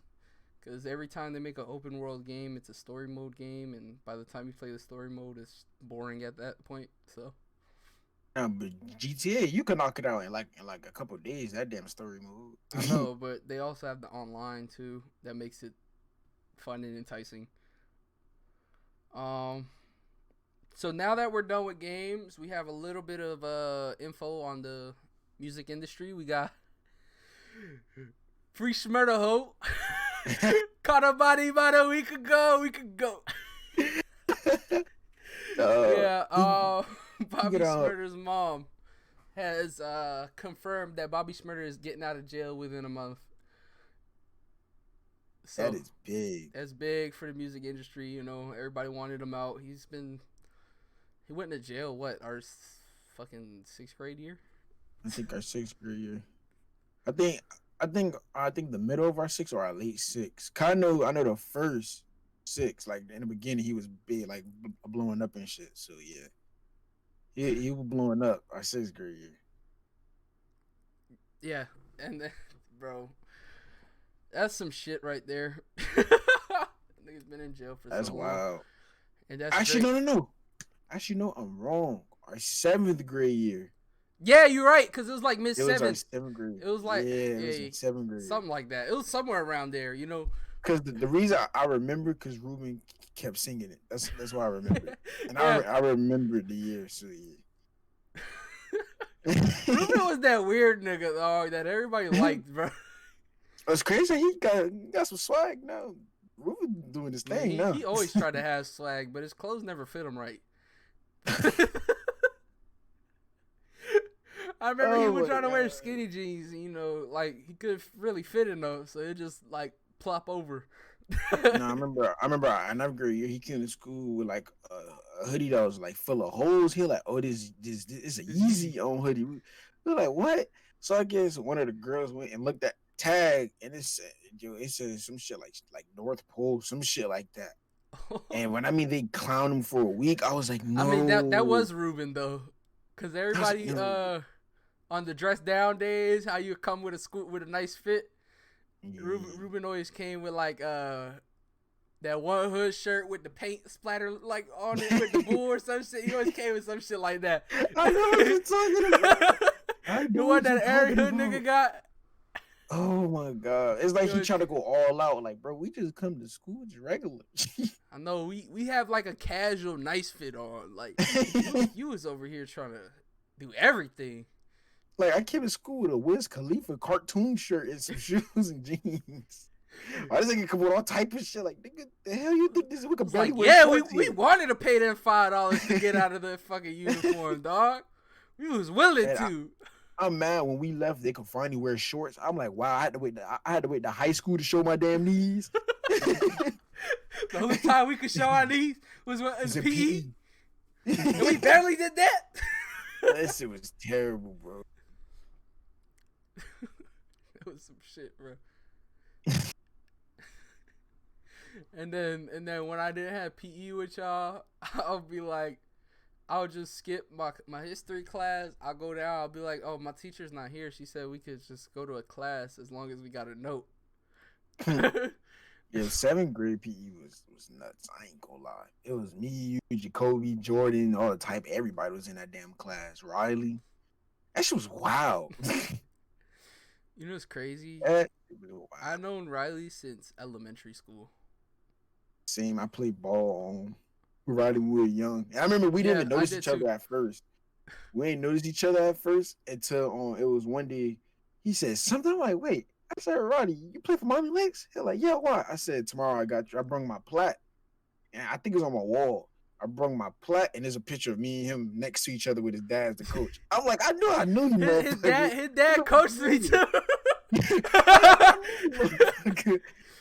Because every time they make an open world game, it's a story mode game, and by the time you play the story mode, it's boring at that point. So. But GTA, you can knock it out in like a couple of days. That damn story mode. I know, but they also have the online too. That makes it fun and enticing. So now that we're done with games, we have a little bit of info on the music industry. We got Free Smurda Ho. Caught a body about a week ago. Bobby Smurder's mom has confirmed that Bobby Smurder is getting out of jail within a month. So that is big. That's big for the music industry. Everybody wanted him out. He went to jail. What? Fucking 6th grade year? I think our 6th grade year. I think I think the middle of our sixth or our late six. I know the first six, like in the beginning, he was big, like blowing up and shit. So yeah, he was blowing up our 6th grade year. Yeah, and then, bro, that's some shit right there. Nigga's been in jail for That's so long, wild. and that's Actually, great. no. Actually, no, I'm wrong. Our 7th grade year. Yeah, you're right, cause it was like mid It was our seventh. 7th grade. It was Yeah, like, it was in yeah, 7th grade. something like that. It was somewhere around there, you know. Because the reason I remember, because Ruben kept singing it. That's why I remember it. And Yeah. I remember the year. So yeah. Ruben was that weird nigga, dog, that everybody liked, bro. It's crazy. He got some swag now. Ruben doing his Man, thing now. he always tried to have swag, but his clothes never fit him right. I remember he Oh was my trying to wear God. skinny jeans, you know, like he could really fit in those, so it just like plop over. No, I remember. In 9th grade year, he came to school with like a hoodie that was like full of holes. He like, oh, this is a Yeezy on hoodie. We were like, what? So I guess one of the girls went and looked at tag, and it said some shit like North Pole, some shit like that. And when they clowned him for a week, I was like, no. I mean that was Ruben though, cause everybody no. on the dress down days, how you come with a nice fit. Yeah. Ruben always came with like that one hood shirt with the paint splatter like on it with the bull or some shit. He always came with some shit like that. I know what you're talking about. The one that every hood nigga got. Oh my God. It's like he trying to go all out. Like, bro, we just come to school just regular. I know we have like a casual nice fit on. Like you was over here trying to do everything. Like, I came to school with a Wiz Khalifa cartoon shirt and some shoes and jeans. Why does nigga come with all type of shit? Like, nigga, the hell you think this? We could barely Like, wear yeah, shorts we here. wanted to pay them $5 to get out of the fucking uniform, dog. We was willing And to. I'm mad when we left. They could finally wear shorts. I'm like, wow, I had to wait to high school to show my damn knees. The only time we could show our knees was when It's in a PE. And we barely did that. That shit was terrible, bro. That was some shit, bro. and then when I didn't have PE with y'all, I'll be like, I'll just skip my history class. I'll go down. I'll be like, oh, my teacher's not here. She said we could just go to a class as long as we got a note. Yeah, 7th grade PE was nuts. I ain't gonna lie. It was me, you, Jacoby, Jordan, all the type. Everybody was in that damn class. Riley. That shit was wild. You know what's crazy? That shit was wild. I've known Riley since elementary school. Same. I played ball with Riley when we were young. And I remember we didn't even notice each other at first. We didn't notice each other at first until it was one day. He said something. I'm like, wait. I said, Roddy, you play for Miami Lakes? He's like, yeah, why? I said, tomorrow I got you. I brung my plat. And I think it was on my wall. I brung my plat, and there's a picture of me and him next to each other with his dad as the coach. I'm like, I knew you, His dad coached me too.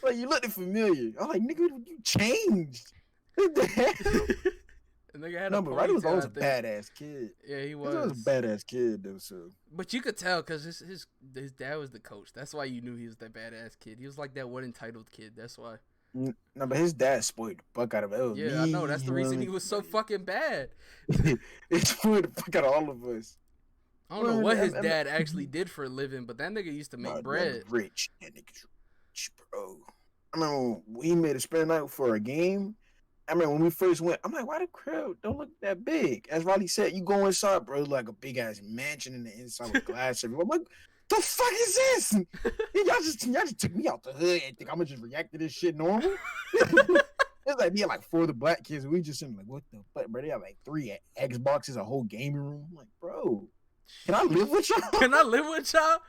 Like, you looked familiar. I'm like, nigga, you changed. What the hell? And nigga had No, a but Roddy was ponytail, always I a think. badass kid. Yeah, he He was. was a badass kid, though, so. But you could tell because his dad was the coach. That's why you knew he was that badass kid. He was like that one entitled kid. That's why. No, but his dad spoiled the fuck out of it. It was Yeah, I me, know. That's the reason he him, was so fucking bad. It spoiled the fuck out of all of us. I don't know what his dad actually did for a living, but that nigga used to make bread. Rich. That nigga's rich, bro. I remember when he made a spend night for a game. I remember when we first went, I'm like, why the crowd don't look that big? As Riley said, you go inside, bro, like a big ass mansion in the inside with glass everywhere. I'm like, the fuck is this? Y'all just took me out the hood and think I'm gonna just react to this shit normal. It's like me and like 4 of the black kids. We just sitting like, what the fuck, bro? They have like 3 Xboxes, a whole gaming room. I'm like, bro, can I live with y'all? Can I live with y'all?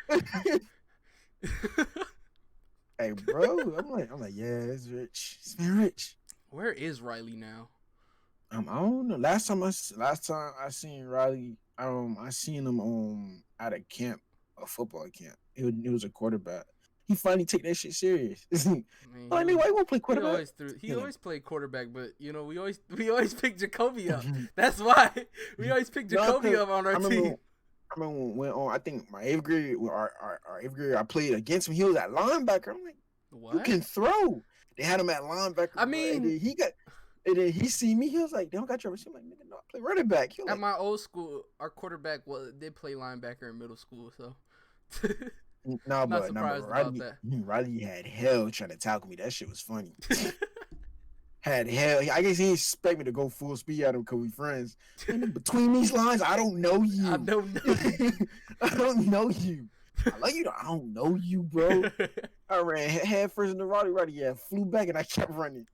Hey, bro, I'm like, yeah, it's rich. It's been rich. Where is Riley now? I don't know. Last time I seen Riley, I seen him at a camp, a football camp. He was a quarterback. he finally take that shit serious. I mean, Like, nigga, why you want to play he quarterback? always he Yeah. always played quarterback, but you know we always pick Jacoby up. That's why we always pick No, Jacoby 'cause up on our I remember, team. I remember when on I think my eighth grade, our eighth grade, I played against him. He was at linebacker. I'm like, you What? can throw. They had him at linebacker. I bro, mean- and then he see me. He was like, they don't got your receiver. I'm like, nigga, no, I play running back. He was At like, my old school, our quarterback did play linebacker in middle school, so nah, not but surprised about Riley, that. Riley had hell trying to tackle me. That shit was funny. Had hell. I guess he didn't expect me to go full speed at him because we friends. And between these lines, I don't know you. I don't know. I don't know you. I like you. I don't know you, bro. I ran head first in the Roddy. Yeah, flew back and I kept running.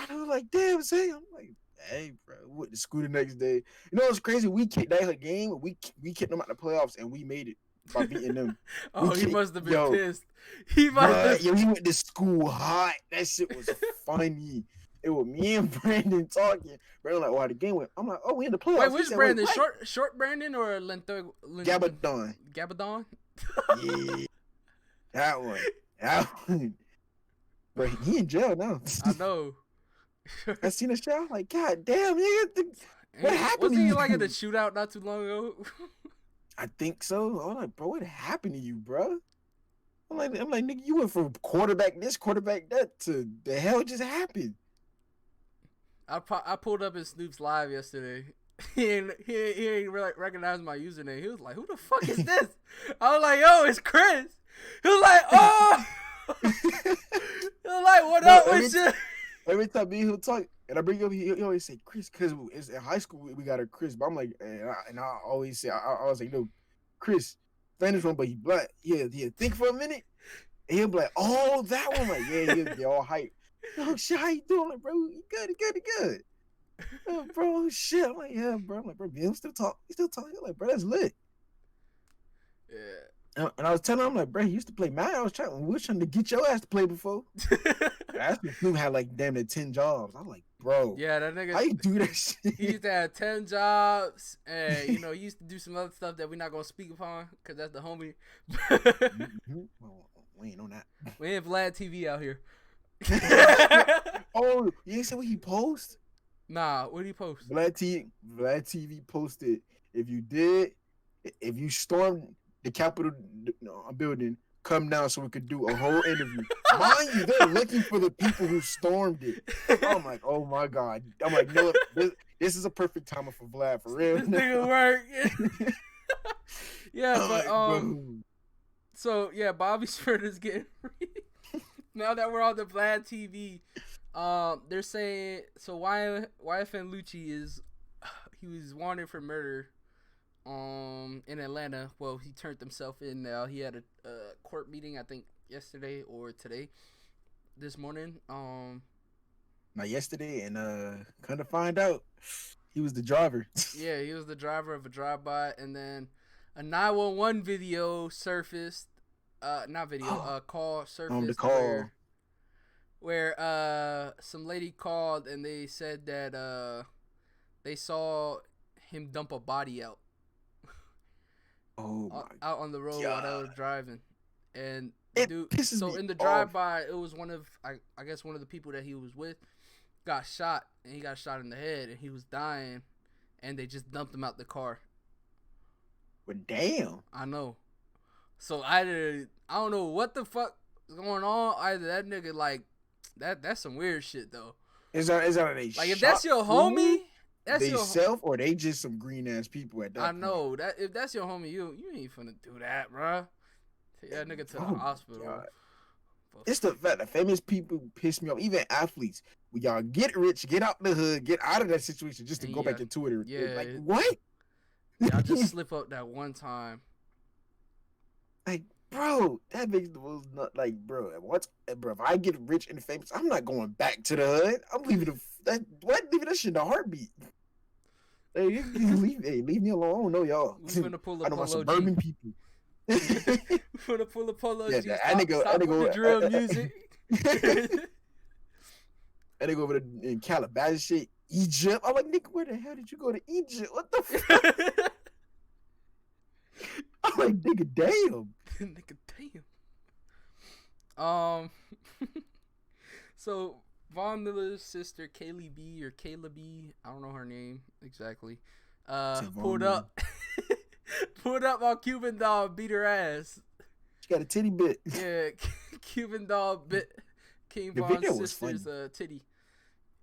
I was like, damn, say, I'm like, hey, bro, went to school the next day. You know what's crazy? We kicked that game. We kicked them out the playoffs and we made it by beating them. Oh, he kicked- must have been yo, pissed. He must have. Yo, he went to school hot. That shit was funny. It was me and Brandon talking. Brandon like, oh, the game went. I'm like, oh, we in the playoffs. Wait, He which said, Brandon? what? Short Brandon or Lentho? Gabadon. Gabadon? Yeah, that one. That one. But he in jail now. I know. I seen the show. I'm like, God damn, nigga. What happened Wasn't to he you? like in a shootout not too long ago? I think so. I'm like, bro, what happened to you, bro? I'm like, nigga, you went from quarterback this, quarterback that to the hell just happened. I pulled up in Snoop's live yesterday. He ain't really recognize my username. He was like, "Who the fuck is this?" I was like, "Yo, it's Chris." He was like, "Oh." He was like, "What No, up with shit?" Every time me and he'll talk, and I bring up, he always say Chris, because it's in high school we got a Chris. But I'm like, and I always say, I was like, no, Chris, Spanish one, but he black. Yeah, think for a minute, and he'll be like, oh, that one, like, yeah, he'll be all hype. Oh shit, how you doing? I'm like, bro, you good. Oh, bro, shit. I'm like, yeah, bro. I'm like, bro, he'll still talk. He still talking. Like, bro, that's lit. Yeah. And I was telling him, I'm like, bro, he used to play Madden. We were trying to get your ass to play before. That's when Snoop had like damn near 10 jobs. I'm like, bro, Yeah, that nigga. how you do that shit? He used to have 10 jobs, and he used to do some other stuff that we're not gonna speak upon, cause that's the homie. Well, we ain't on that. We ain't Vlad TV out here. Oh, you ain't say what he post? Nah, what did he post? Vlad TV posted, if you stormed the Capitol building, come down so we could do a whole interview. Mind you, they're looking for the people who stormed it. I'm like, oh my God. I'm like, no, this is a perfect timer for Vlad, for real. This nigga work. Yeah, I'm but like, bro. so yeah, Bobby Schmurder's getting free. Now that we're on the Vlad TV, they're saying so YFN Lucci he was wanted for murder in Atlanta. Well, he turned himself in now. He had a court meeting, I think yesterday or today, this morning. Not yesterday, and kind of find out he was the driver. Yeah, he was the driver of a drive-by, and then a 911 video surfaced. Not video, call surfaced. The call. Where some lady called and they said that they saw him dump a body out. Oh my out on the road while they was driving, and It dude. pisses So me in the off. drive-by, it was one of I guess one of the people that he was with got shot, and he got shot in the head, and he was dying, and they just dumped him out the car. But damn. I know. So I don't know what the fuck is going on. Either that nigga like that's some weird shit though. Is that they Like if shot that's your food homie, that's they your self, or they just some green ass people at that I point? know that if that's your homie, you ain't finna do that, bruh. Take that nigga to Oh the my hospital. God. It's the fact that famous people piss me off. Even athletes, when y'all get rich, get out the hood, get out of that situation, just to And go back yeah, into it. yeah. Like what? Y'all just slip up that one time. Like, bro, that makes the most not like, bro. Bro, if I get rich and famous, I'm not going back to the hood. I'm leaving leaving that shit in a heartbeat. Hey, leave me alone. I don't know y'all. We finna pull I a know my polo suburban G. people. We finna pull a polo Yeah, G. that Stop, nigga- stop that with nigga- the drill music. And they go over to in Calabasas shit, Egypt. I'm like, nigga, where the hell did you go to Egypt? What the fuck? I'm like, nigga, damn. Nigga, Damn. So Von Miller's sister Kaylee B or Kayla B, I don't know her name exactly. Pulled Miller. up, pulled up on Cuban Doll, beat her ass. She got a titty bit. Yeah, Cuban Doll bit King The Von's video was sister's funny. titty.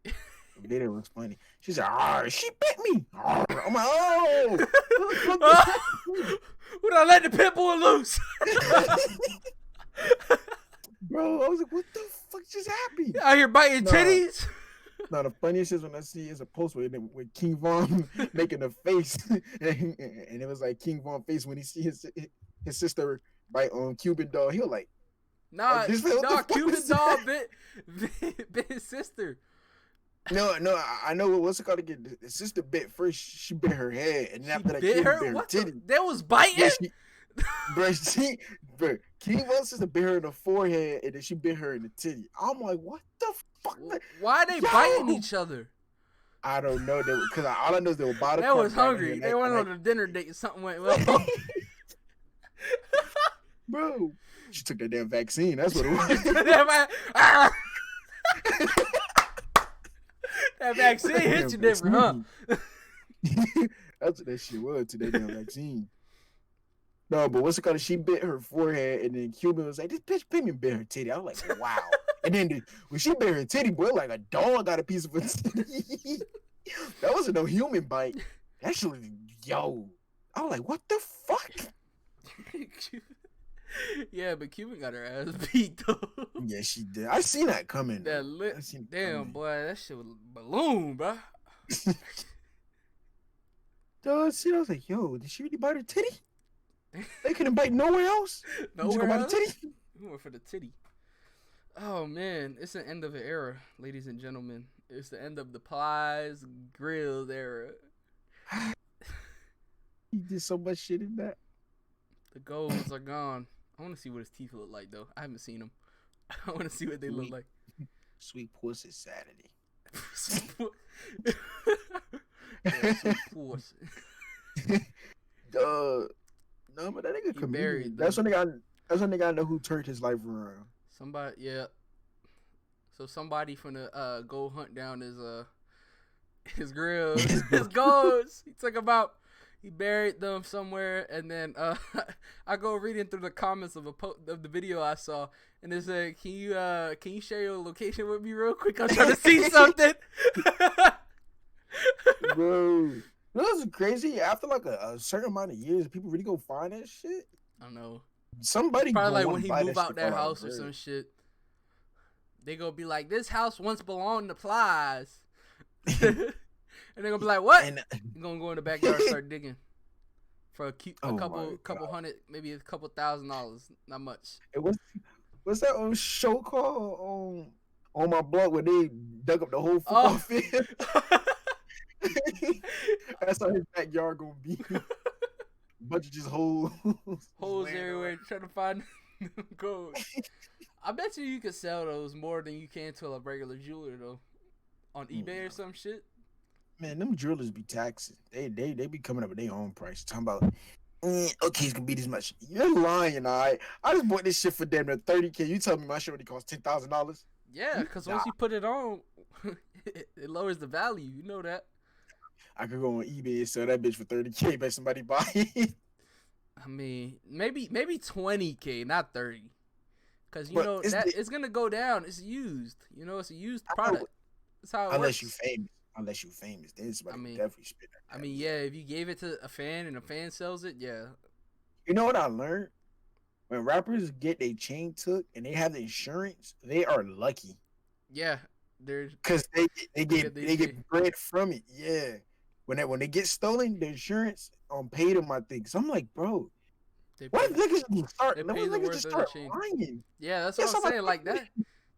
The video was funny. She said, she bit me. I'm like, oh. When I let the pit bull loose. Bro, I was like, what the fuck just happened? Out here biting titties. No, the funniest is when I see is a post with King Von making a face, and it was like King Von face when he see his sister bite on Cuban Doll. He was like, Nah, Cuban Doll bit his sister. No, I know what's it called again. The sister bit first. She bit her head, and then after that, bit her. What? That was biting. Yeah, bro, King Von's sister bit her in the forehead, and then she bit her in the titty. I'm like, what the fuck? Why are they biting each other? I don't know. Because all I know is they were body. They was hungry. They went on a dinner date and something went well. Bro, she took that damn vaccine. That's what it was. That vaccine hit you different, huh? That's what that shit was, to that damn vaccine. No, but what's it called? She bit her forehead, and then Cuban was like, this bitch bit me and bit her titty. I was like, wow. And then when she bit her titty, boy, like a dog got a piece of her titty. That wasn't no human bite. That shit was, yo. I was like, what the fuck? Yeah, but Cuban got her ass beat, though. Yeah, she did. I seen that coming. Damn, boy, that shit was balloon, bro. Duh, see, I was like, yo, did she really bite her titty? They couldn't bite nowhere else? Nowhere else? The titty? We went for the titty. Oh, man. It's the end of an era, ladies and gentlemen. It's the end of the Plies Grills era. He did so much shit in that. The golds are gone. I want to see what his teeth look like, though. I haven't seen them. I want to see what they look like. Sweet Puss is Saturday. Yeah, sweet puss. No, but that nigga comedian. Buried That's one nigga I know who turned his life around. Somebody, yeah. So somebody finna go hunt down his grills, his goals. He buried them somewhere, and then I go reading through the comments of the video I saw, and it said, "Can you share your location with me real quick? I'm trying to see something." Bro, this is crazy. After like a certain amount of years, people really go find that shit. I don't know. Somebody probably like when he move out that that house or some shit. They gonna be like, "This house once belonged to Plies," and they're gonna be like, "What?" You're gonna go in the backyard and start digging for a couple hundred, maybe a couple $1,000. Not much. What's that old show called on my blog where they dug up the whole football field? That's how his backyard gonna be. Bunch of just holes everywhere, trying to find gold. I bet you could sell those more than you can to a regular jeweler though, on eBay or some shit. Man, them jewelers be taxing. They be coming up with their own price. Talking about, okay, it's gonna be this much. You're lying, all right? I just bought this shit for damn near $30,000. You tell me my shit only costs $10,000? Yeah, because once you put it on, it lowers the value. You know that. I could go on eBay and sell that bitch for $30,000. Bet somebody buy it. I mean, maybe $20,000, not $30,000. Because you know that it's gonna go down. It's used. You know, it's a used product. That's how it works. Unless you famous, then somebody will definitely spit that. I mean, yeah, if you gave it to a fan and a fan sells it, yeah. You know what I learned? When rappers get their chain took and they have the insurance, they are lucky. Yeah, they're because they get bread from it. Yeah, when they get stolen, the insurance paid them. I think. So I'm like, bro, what niggas just start lying? Yeah, that's what I'm saying. Like that,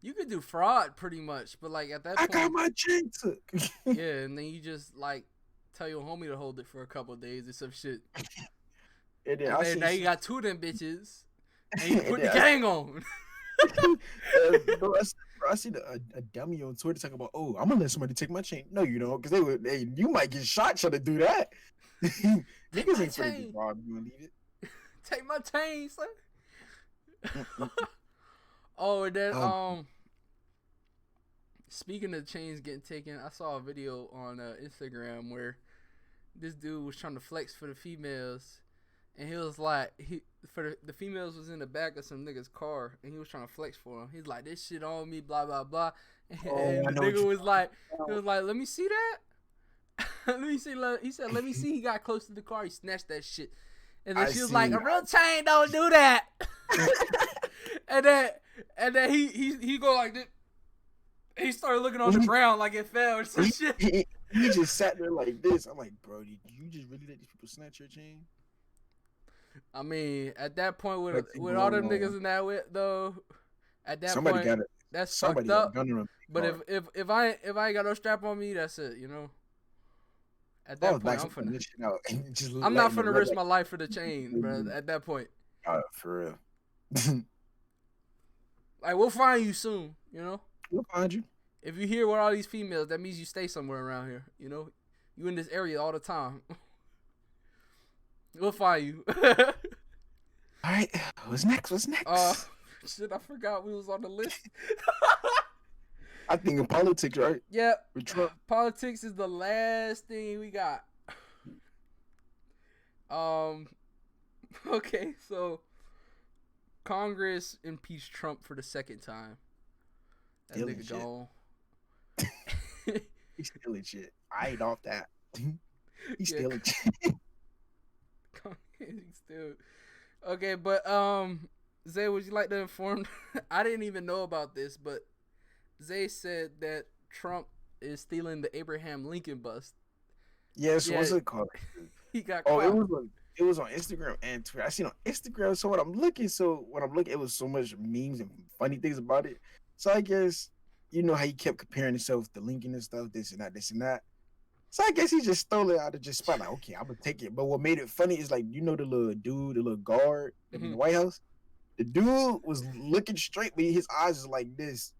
you could do fraud pretty much, but like at that point, I got my chain took. Yeah, and then you just like tell your homie to hold it for a couple of days or some shit. And then now you got two of them bitches, and you put the gang on. Bro, I see a dummy on Twitter talking about, oh, I'm gonna let somebody take my chain. No, you don't, because you might get shot trying to do that. Niggas ain't finna get robbed. You gonna need it? Take my chain, son. Oh, and then Um, speaking of chains getting taken, I saw a video on Instagram where this dude was trying to flex for the females, and he was like, the females was in the back of some nigga's car, and he was trying to flex for him. He's like, this shit on me, blah blah blah, Oh, and I the know what nigga you was like, about. he was like, let me see that. Let me see. He said, let me see. He got close to the car. He snatched that shit, and then I she was like, seen a real chain don't do that. and then he go like this. He started looking on the ground like it fell or some shit. He just sat there like this. I'm like, bro, did you just really let these people snatch your chain? I mean, at that point, with What's all them going on? niggas in that with though, at that Somebody point, got it. that's Somebody fucked got a up. gun in a But car. if I ain't got no strap on me, that's it. You know. At that Oh, point, like I'm finna. this shit out and just I'm not letting it finna run risk like my life for the chain, bro. At that point, for real. like we'll find you soon. You know. We'll find you. If you here with all these females, that means you stay somewhere around here. You know, you in this area all the time. We'll find you. All right, what's next? What's next? Shit, I forgot we was on the list. I think in politics, right? Yeah, With Trump. politics is the last thing we got. Okay, so Congress impeached Trump for the second time. That Stealing nigga shit. gone. He's stealing shit. I ain't off that. He's Yeah. stealing shit. Still. Okay, but Zay, would you like to inform? I didn't even know about this, but Zay said that Trump is stealing the Abraham Lincoln bust. Yes, Yeah. what's it called? He got Oh, caught. it was on Instagram and Twitter. I seen on Instagram. So when I'm looking, it was so much memes and funny things about it. So I guess you know how he kept comparing himself to Lincoln and stuff, this and that, this and that. So I guess he just stole it out of just spot. Like, okay, I'm gonna take it. But what made it funny is like, you know, the little dude, the little guard in the White House. The dude was looking straight, but his eyes is like this.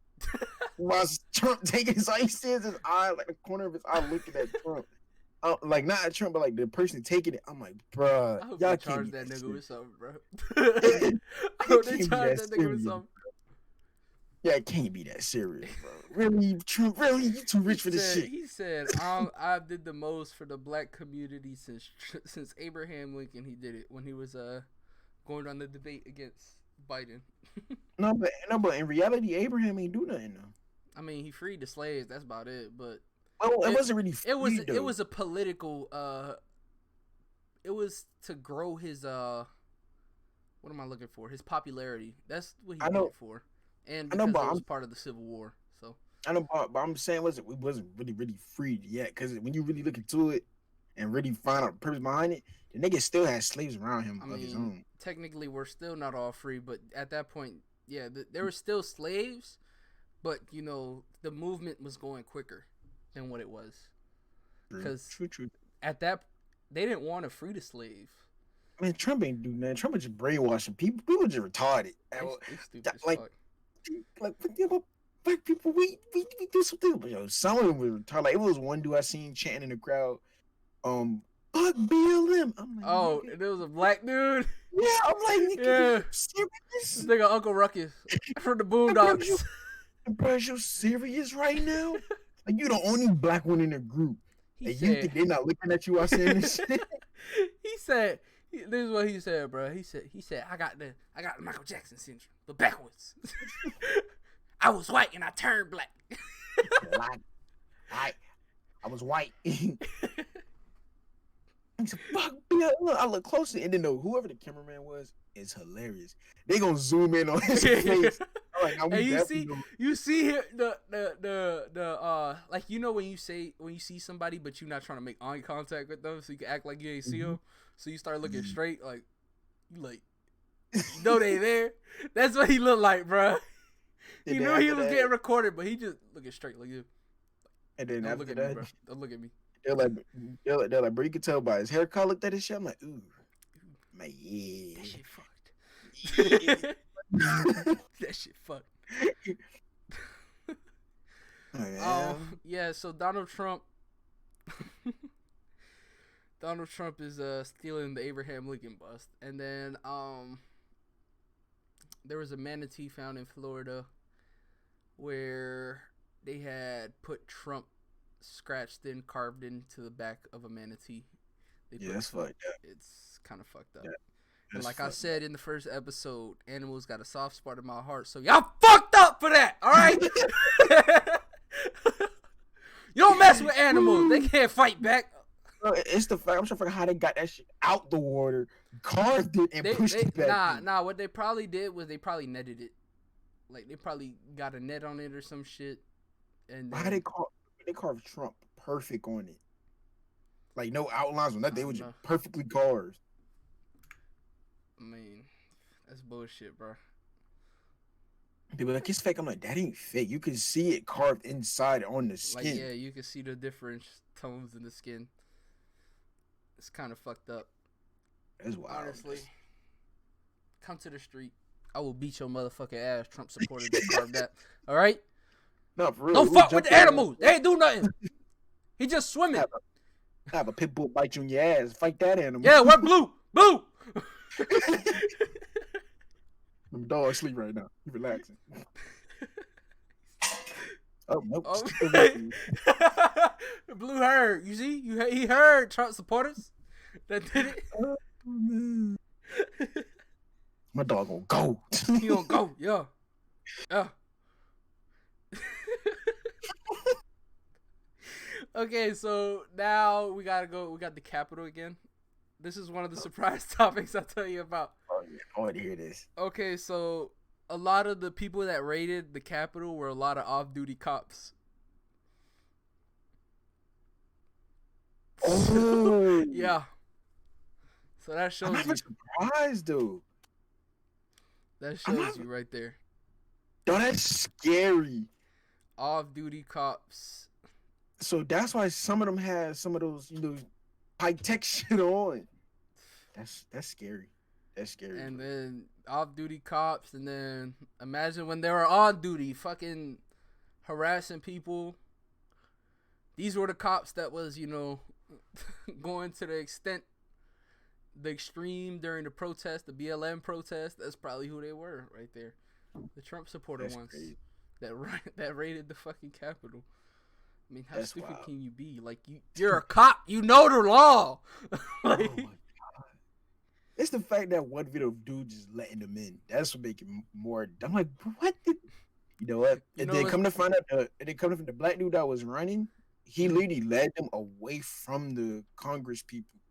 While Trump taking his eye, he sees his eye, like the corner of his eye, looking at Trump. Like not at Trump, but like the person taking it. I'm like, bruh, I hope y'all they can't charge be that nigga serious. with something, bro. It I hope they can't be charge that that nigga with serious. something. Yeah, it can't be that serious, bro. Really, Trump, really, you too rich for this shit. He said, I did the most for the black community since Abraham Lincoln. He did it when he was going on the debate against Biden. No, but in reality, Abraham ain't do nothing though. I mean, he freed the slaves. That's about it. But Oh, it wasn't really. it was free, though. a political. It was to grow his What am I looking for? His popularity. That's what he I did know- it for. And I know, because but it was I'm- part of the Civil War. So I know, but I'm saying it wasn't really freed yet. Because when you really look into it and really find out the purpose behind it, the nigga still has slaves around him I of his mean, own. technically, we're still not all free, but at that point, yeah, there were still slaves, but you know, the movement was going quicker than what it was. Because True. at that, they didn't want to free the slave. I mean, Trump ain't do nothing. Trump is just brainwashing people. People just retarded. They stupid as like, fuck. like you know, black people, we do something. But yo, some of them were retarded. Like, it was one dude I seen chanting in the crowd, fuck BLM. I'm like, Oh, nigga. and there was a black dude. Yeah, I'm like, nigga, Yeah. you serious? This nigga Uncle Ruckus from the Boondocks. Bro, you serious right now? Like, you the only black one in the group. He And you think said, they're not looking at you while saying this shit? he said, this is what he said, bro. He said, I got the Michael Jackson syndrome, but backwards. I was white and I turned black. I was white. He said, fuck, yeah. Look, I look closer and then whoever the cameraman was is hilarious. They gonna zoom in on his face. I'm like, now we And definitely you see here the like, you know, when you see somebody but you're not trying to make eye contact with them, so you can act like you ain't see them, so you start looking straight, like you like, you know they there. That's what he looked like, bro. He And then knew he after was that- getting recorded, but he just looking straight like you. And then Don't after look at that, me, bro. Don't look at me. they're like, bro, you can tell by his haircut, looked at his shit. I'm like, ooh, my That yeah. shit fucked. That shit fucked. Yeah, so Donald Trump is stealing the Abraham Lincoln bust. And then there was a manatee found in Florida where they had put Trump scratched in, carved into the back of a manatee. Yeah, that's fucked up. It's kind of fucked up. Yeah, And that's like I fucked said in the first episode, animals got a soft spot in my heart. So y'all fucked up for that, all right? You don't mess with animals. They can't fight back. Bro, it's the fact. I'm trying to figure out how they got that shit out the water, carved it, and pushed it back. Nah. What they probably did was they probably netted it. Like they probably got a net on it or some shit. And How they carved Trump perfect on it? Like no outlines or nothing. They were just perfectly carved. I mean, that's bullshit, bro. People like it's fake. I'm like, that ain't fake. You can see it carved inside on the skin. Like, yeah, you can see the different tones in the skin. It's kind of fucked up. That's wild. Honestly, come to the street. I will beat your motherfucking ass, Trump supporter that carved that. All right? No, for real. Don't fuck with the animals. They ain't do nothing. He just swimming. Have a pit bull bite you in your ass. Fight that animal. Yeah, what blue? Blue. Them dogs sleep right now. You relaxing. Oh nope. Oh. Blue heard. You see? He heard Trump supporters that did it. Oh, man. My dog gonna go. He gonna go. Yeah. Yeah. Okay, so now we gotta go. We got the Capitol again. This is one of the surprise topics I'll tell you about. Oh yeah, I want to hear this. Okay, so a lot of the people that raided the Capitol were a lot of off-duty cops. Oh Yeah. So that I'm shows not you. surprised, dude. That shows you right there. Yo, that's scary. Off-duty cops. So that's why some of them had some of those, high tech shit on. That's scary. That's scary. And then off-duty cops, and then imagine when they were on duty, fucking harassing people. These were the cops that was, going to the extreme during the protest, the BLM protest. That's probably who they were right there. The Trump supporter That's ones crazy. that raided the fucking Capitol. I mean, how That's stupid wild. can you be? Like, you're a cop. You know the law. Oh my god! It's the fact that one video of dude just letting them in. That's what make it more. I'm like, what? You know what? And then come to find out, the black dude that was running, he literally led them away from the Congress people.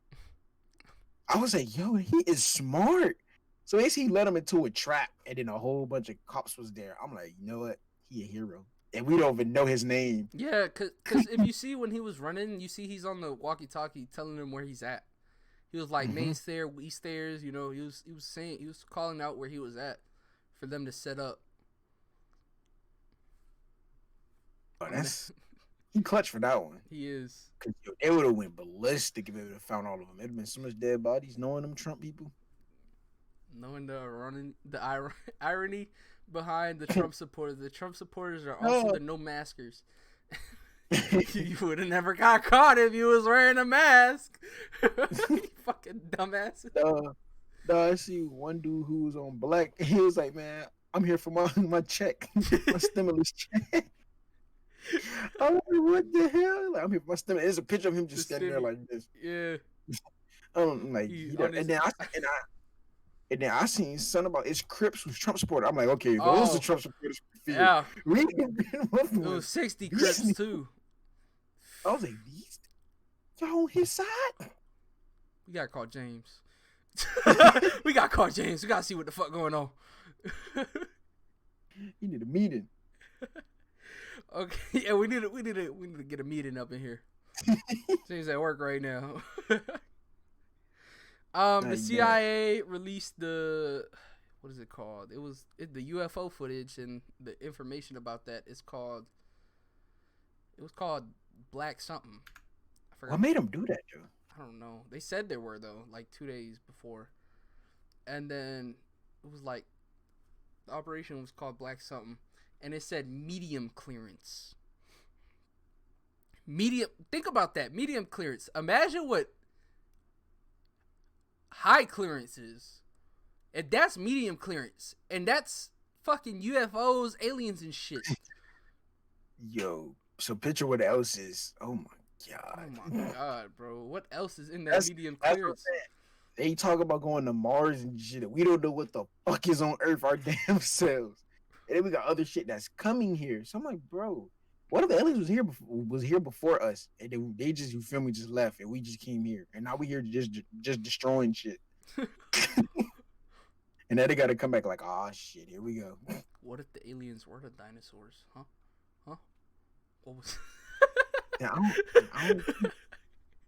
I was like, yo, he is smart. So basically, he led them into a trap, and then a whole bunch of cops was there. I'm like, you know what? He a hero. And we don't even know his name. Yeah, cause if you see when he was running, you see he's on the walkie-talkie telling them where he's at. He was like main stair, east stairs. He was calling out where he was at for them to set up. Oh, he clutch for that one. He is. Cause they would have went ballistic if they would have found all of them. It'd have been so much dead bodies. Knowing them Trump people. Knowing the irony behind the Trump supporters. The Trump supporters are also the no maskers. You would have never got caught if you was wearing a mask. You fucking dumbass. I see one dude who was on black. He was like, man, I'm here for my check. My stimulus check. I'm like, what the hell? Like, I'm here for my stimulus. There's a picture of him just standing there like this. Yeah. I'm like, and then I seen something about it's Crips who's Trump supporter. I'm like, okay, those are Trump supporters. Yeah. It was 60 Crips too. I was like, these y'all on his side? We gotta call James. We gotta see what the fuck going on. You need a meeting. Okay, yeah, we need to get a meeting up in here. James at work right now. The CIA released what is it called? It was the UFO footage, and the information about that is called. It was called Black something. I forgot. What made them do that, Joe? I don't know. They said there were though, like 2 days before, and then it was like the operation was called Black something, and it said medium clearance. Medium. Think about that. Medium clearance. Imagine what high clearance is. and that's medium clearance, and that's fucking UFOs, aliens, and shit. Yo, so picture what else is. Oh my Oh god. my god, bro, what else is in that That's medium that's what I'm clearance? saying. They talk about going to Mars and shit. We don't know what the fuck is on Earth our damn selves. And then we got other shit that's coming here. So I'm like, bro, what if the aliens was here before us, and they just, you feel me, just left, and we just came here, and now we here just destroying shit. And then they got to come back like, oh shit, here we go. What if the aliens were the dinosaurs? Huh? What was? Yeah,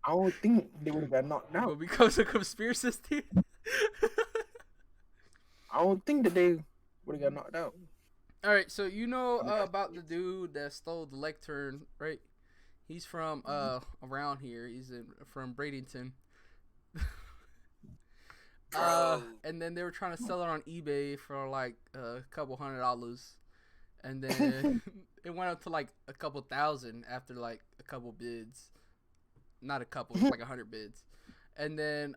I don't think they would have got knocked out. But because of conspiracy theory. I don't think that they would have got knocked out. All right, so you know about the dude that stole the lectern, right? He's from around here. He's from Bradenton. And then they were trying to sell it on eBay for like a couple $100, and then it went up to like a couple thousand after like a couple bids. Not a couple, it was like 100 bids. And then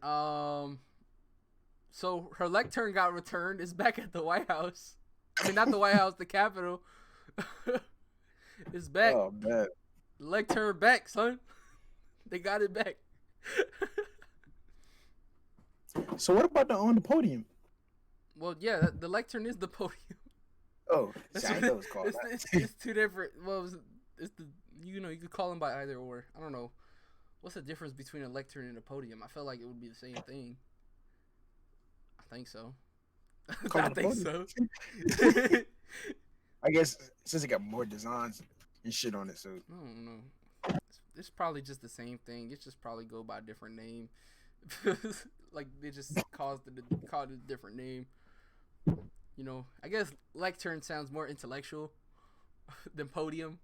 so her lectern got returned. It's back at the White House. I mean, not the White House, the Capitol. It's back. Oh man. The lectern back, son. They got it back. So what about on the podium? Well, yeah, the lectern is the podium. Oh, That's see, I what thought it was called that. it's two different. Well, it's the you could call them by either or. I don't know. What's the difference between a lectern and a podium? I feel like it would be the same thing. I think so. Call I it a think podium. so. I guess since it got more designs and shit on it, so I don't know. It's probably just the same thing. It's just probably go by a different name. Like they just called it a different name. You know, I guess lectern sounds more intellectual than podium.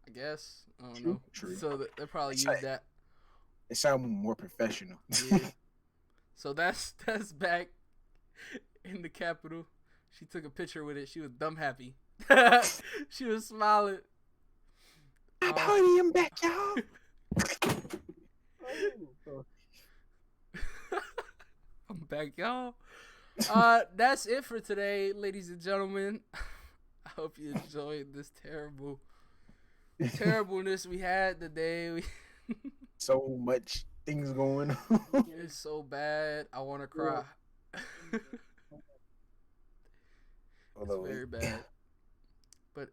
I guess. I don't know. True. So they probably It's use like- that. it sounds more professional. Yeah. So that's back in the Capitol. She took a picture with it. She was dumb happy. She was smiling. Podium back, y'all. I'm back, y'all. That's it for today, ladies and gentlemen. I hope you enjoyed this terribleness we had today. So much things going on. It's so bad. I want to cry. It's Although very bad. But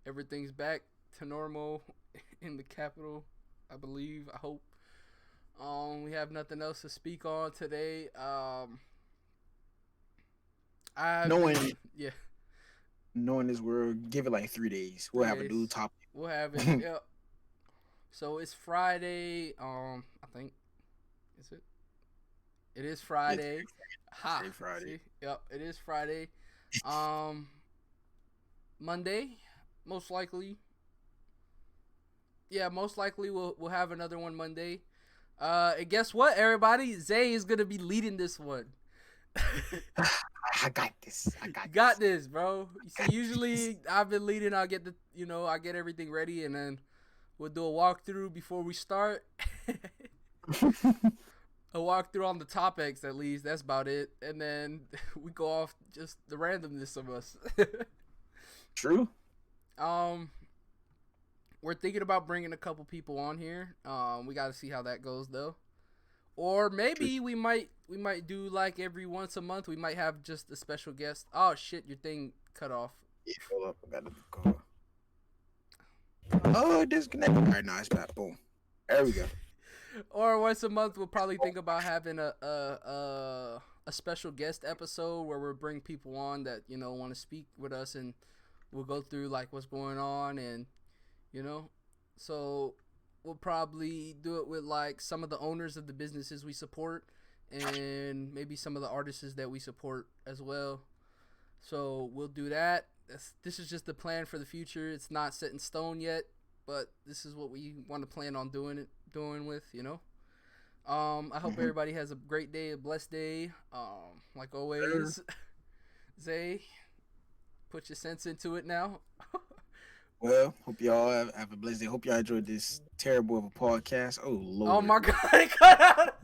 everything's back to normal in the Capitol, I believe. I hope. We have nothing else to speak on today. Yeah. Knowing this world, give it like 3 days. We'll have a new topic. We'll have it. Yep. So it's Friday. I think. Is it? It is Friday. Ha. It's Friday. See? Yep. It is Friday. Monday, most likely. Yeah, most likely we'll have another one Monday. And guess what, everybody? Zay is gonna be leading this one. I got this. Got this, bro. You see, usually I've been leading. I'll get I get everything ready, and then we'll do a walkthrough before we start. A walkthrough on the topics, at least. That's about it. And then we go off just the randomness of us. True. We're thinking about bringing a couple people on here. We got to see how that goes, though. Or maybe we might do like every once a month. We might have just a special guest. Oh shit, your thing cut off. Yeah, hold up, I gotta call. Oh, disconnect. All right, now it's back. Boom. There we go. Or once a month, we'll probably think about having a special guest episode where we'll bring people on that want to speak with us, and we'll go through like what's going on, and so we'll probably do it with like some of the owners of the businesses we support, and maybe some of the artists that we support as well. So we'll do that. This is just the plan for the future. It's not set in stone yet, but this is what we want to plan on doing with. I hope everybody has a great day, a blessed day. Like always, Zay, put your sense into it now. Well, hope y'all have a blessed day. Hope y'all enjoyed this terrible of a podcast. Oh Oh Lord. my god, it cut out.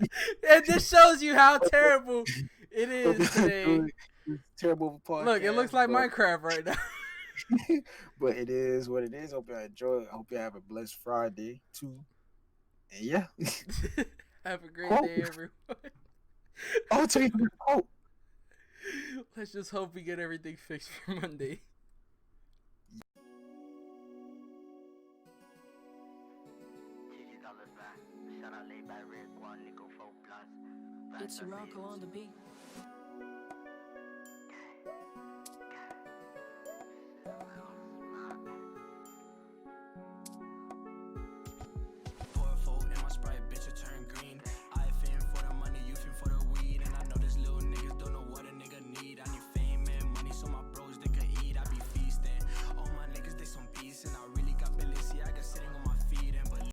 And this shows you how terrible it Hope is y'all today. enjoyed this terrible of a Look, it looks podcast, like Minecraft right now. but it is what it is. Hope y'all enjoy it. I hope y'all have a blessed Friday too. And yeah. Have a great Quote. day, everyone. I'll tell you the quote. Let's just hope we get everything fixed for Monday. It's Rocco on the beat.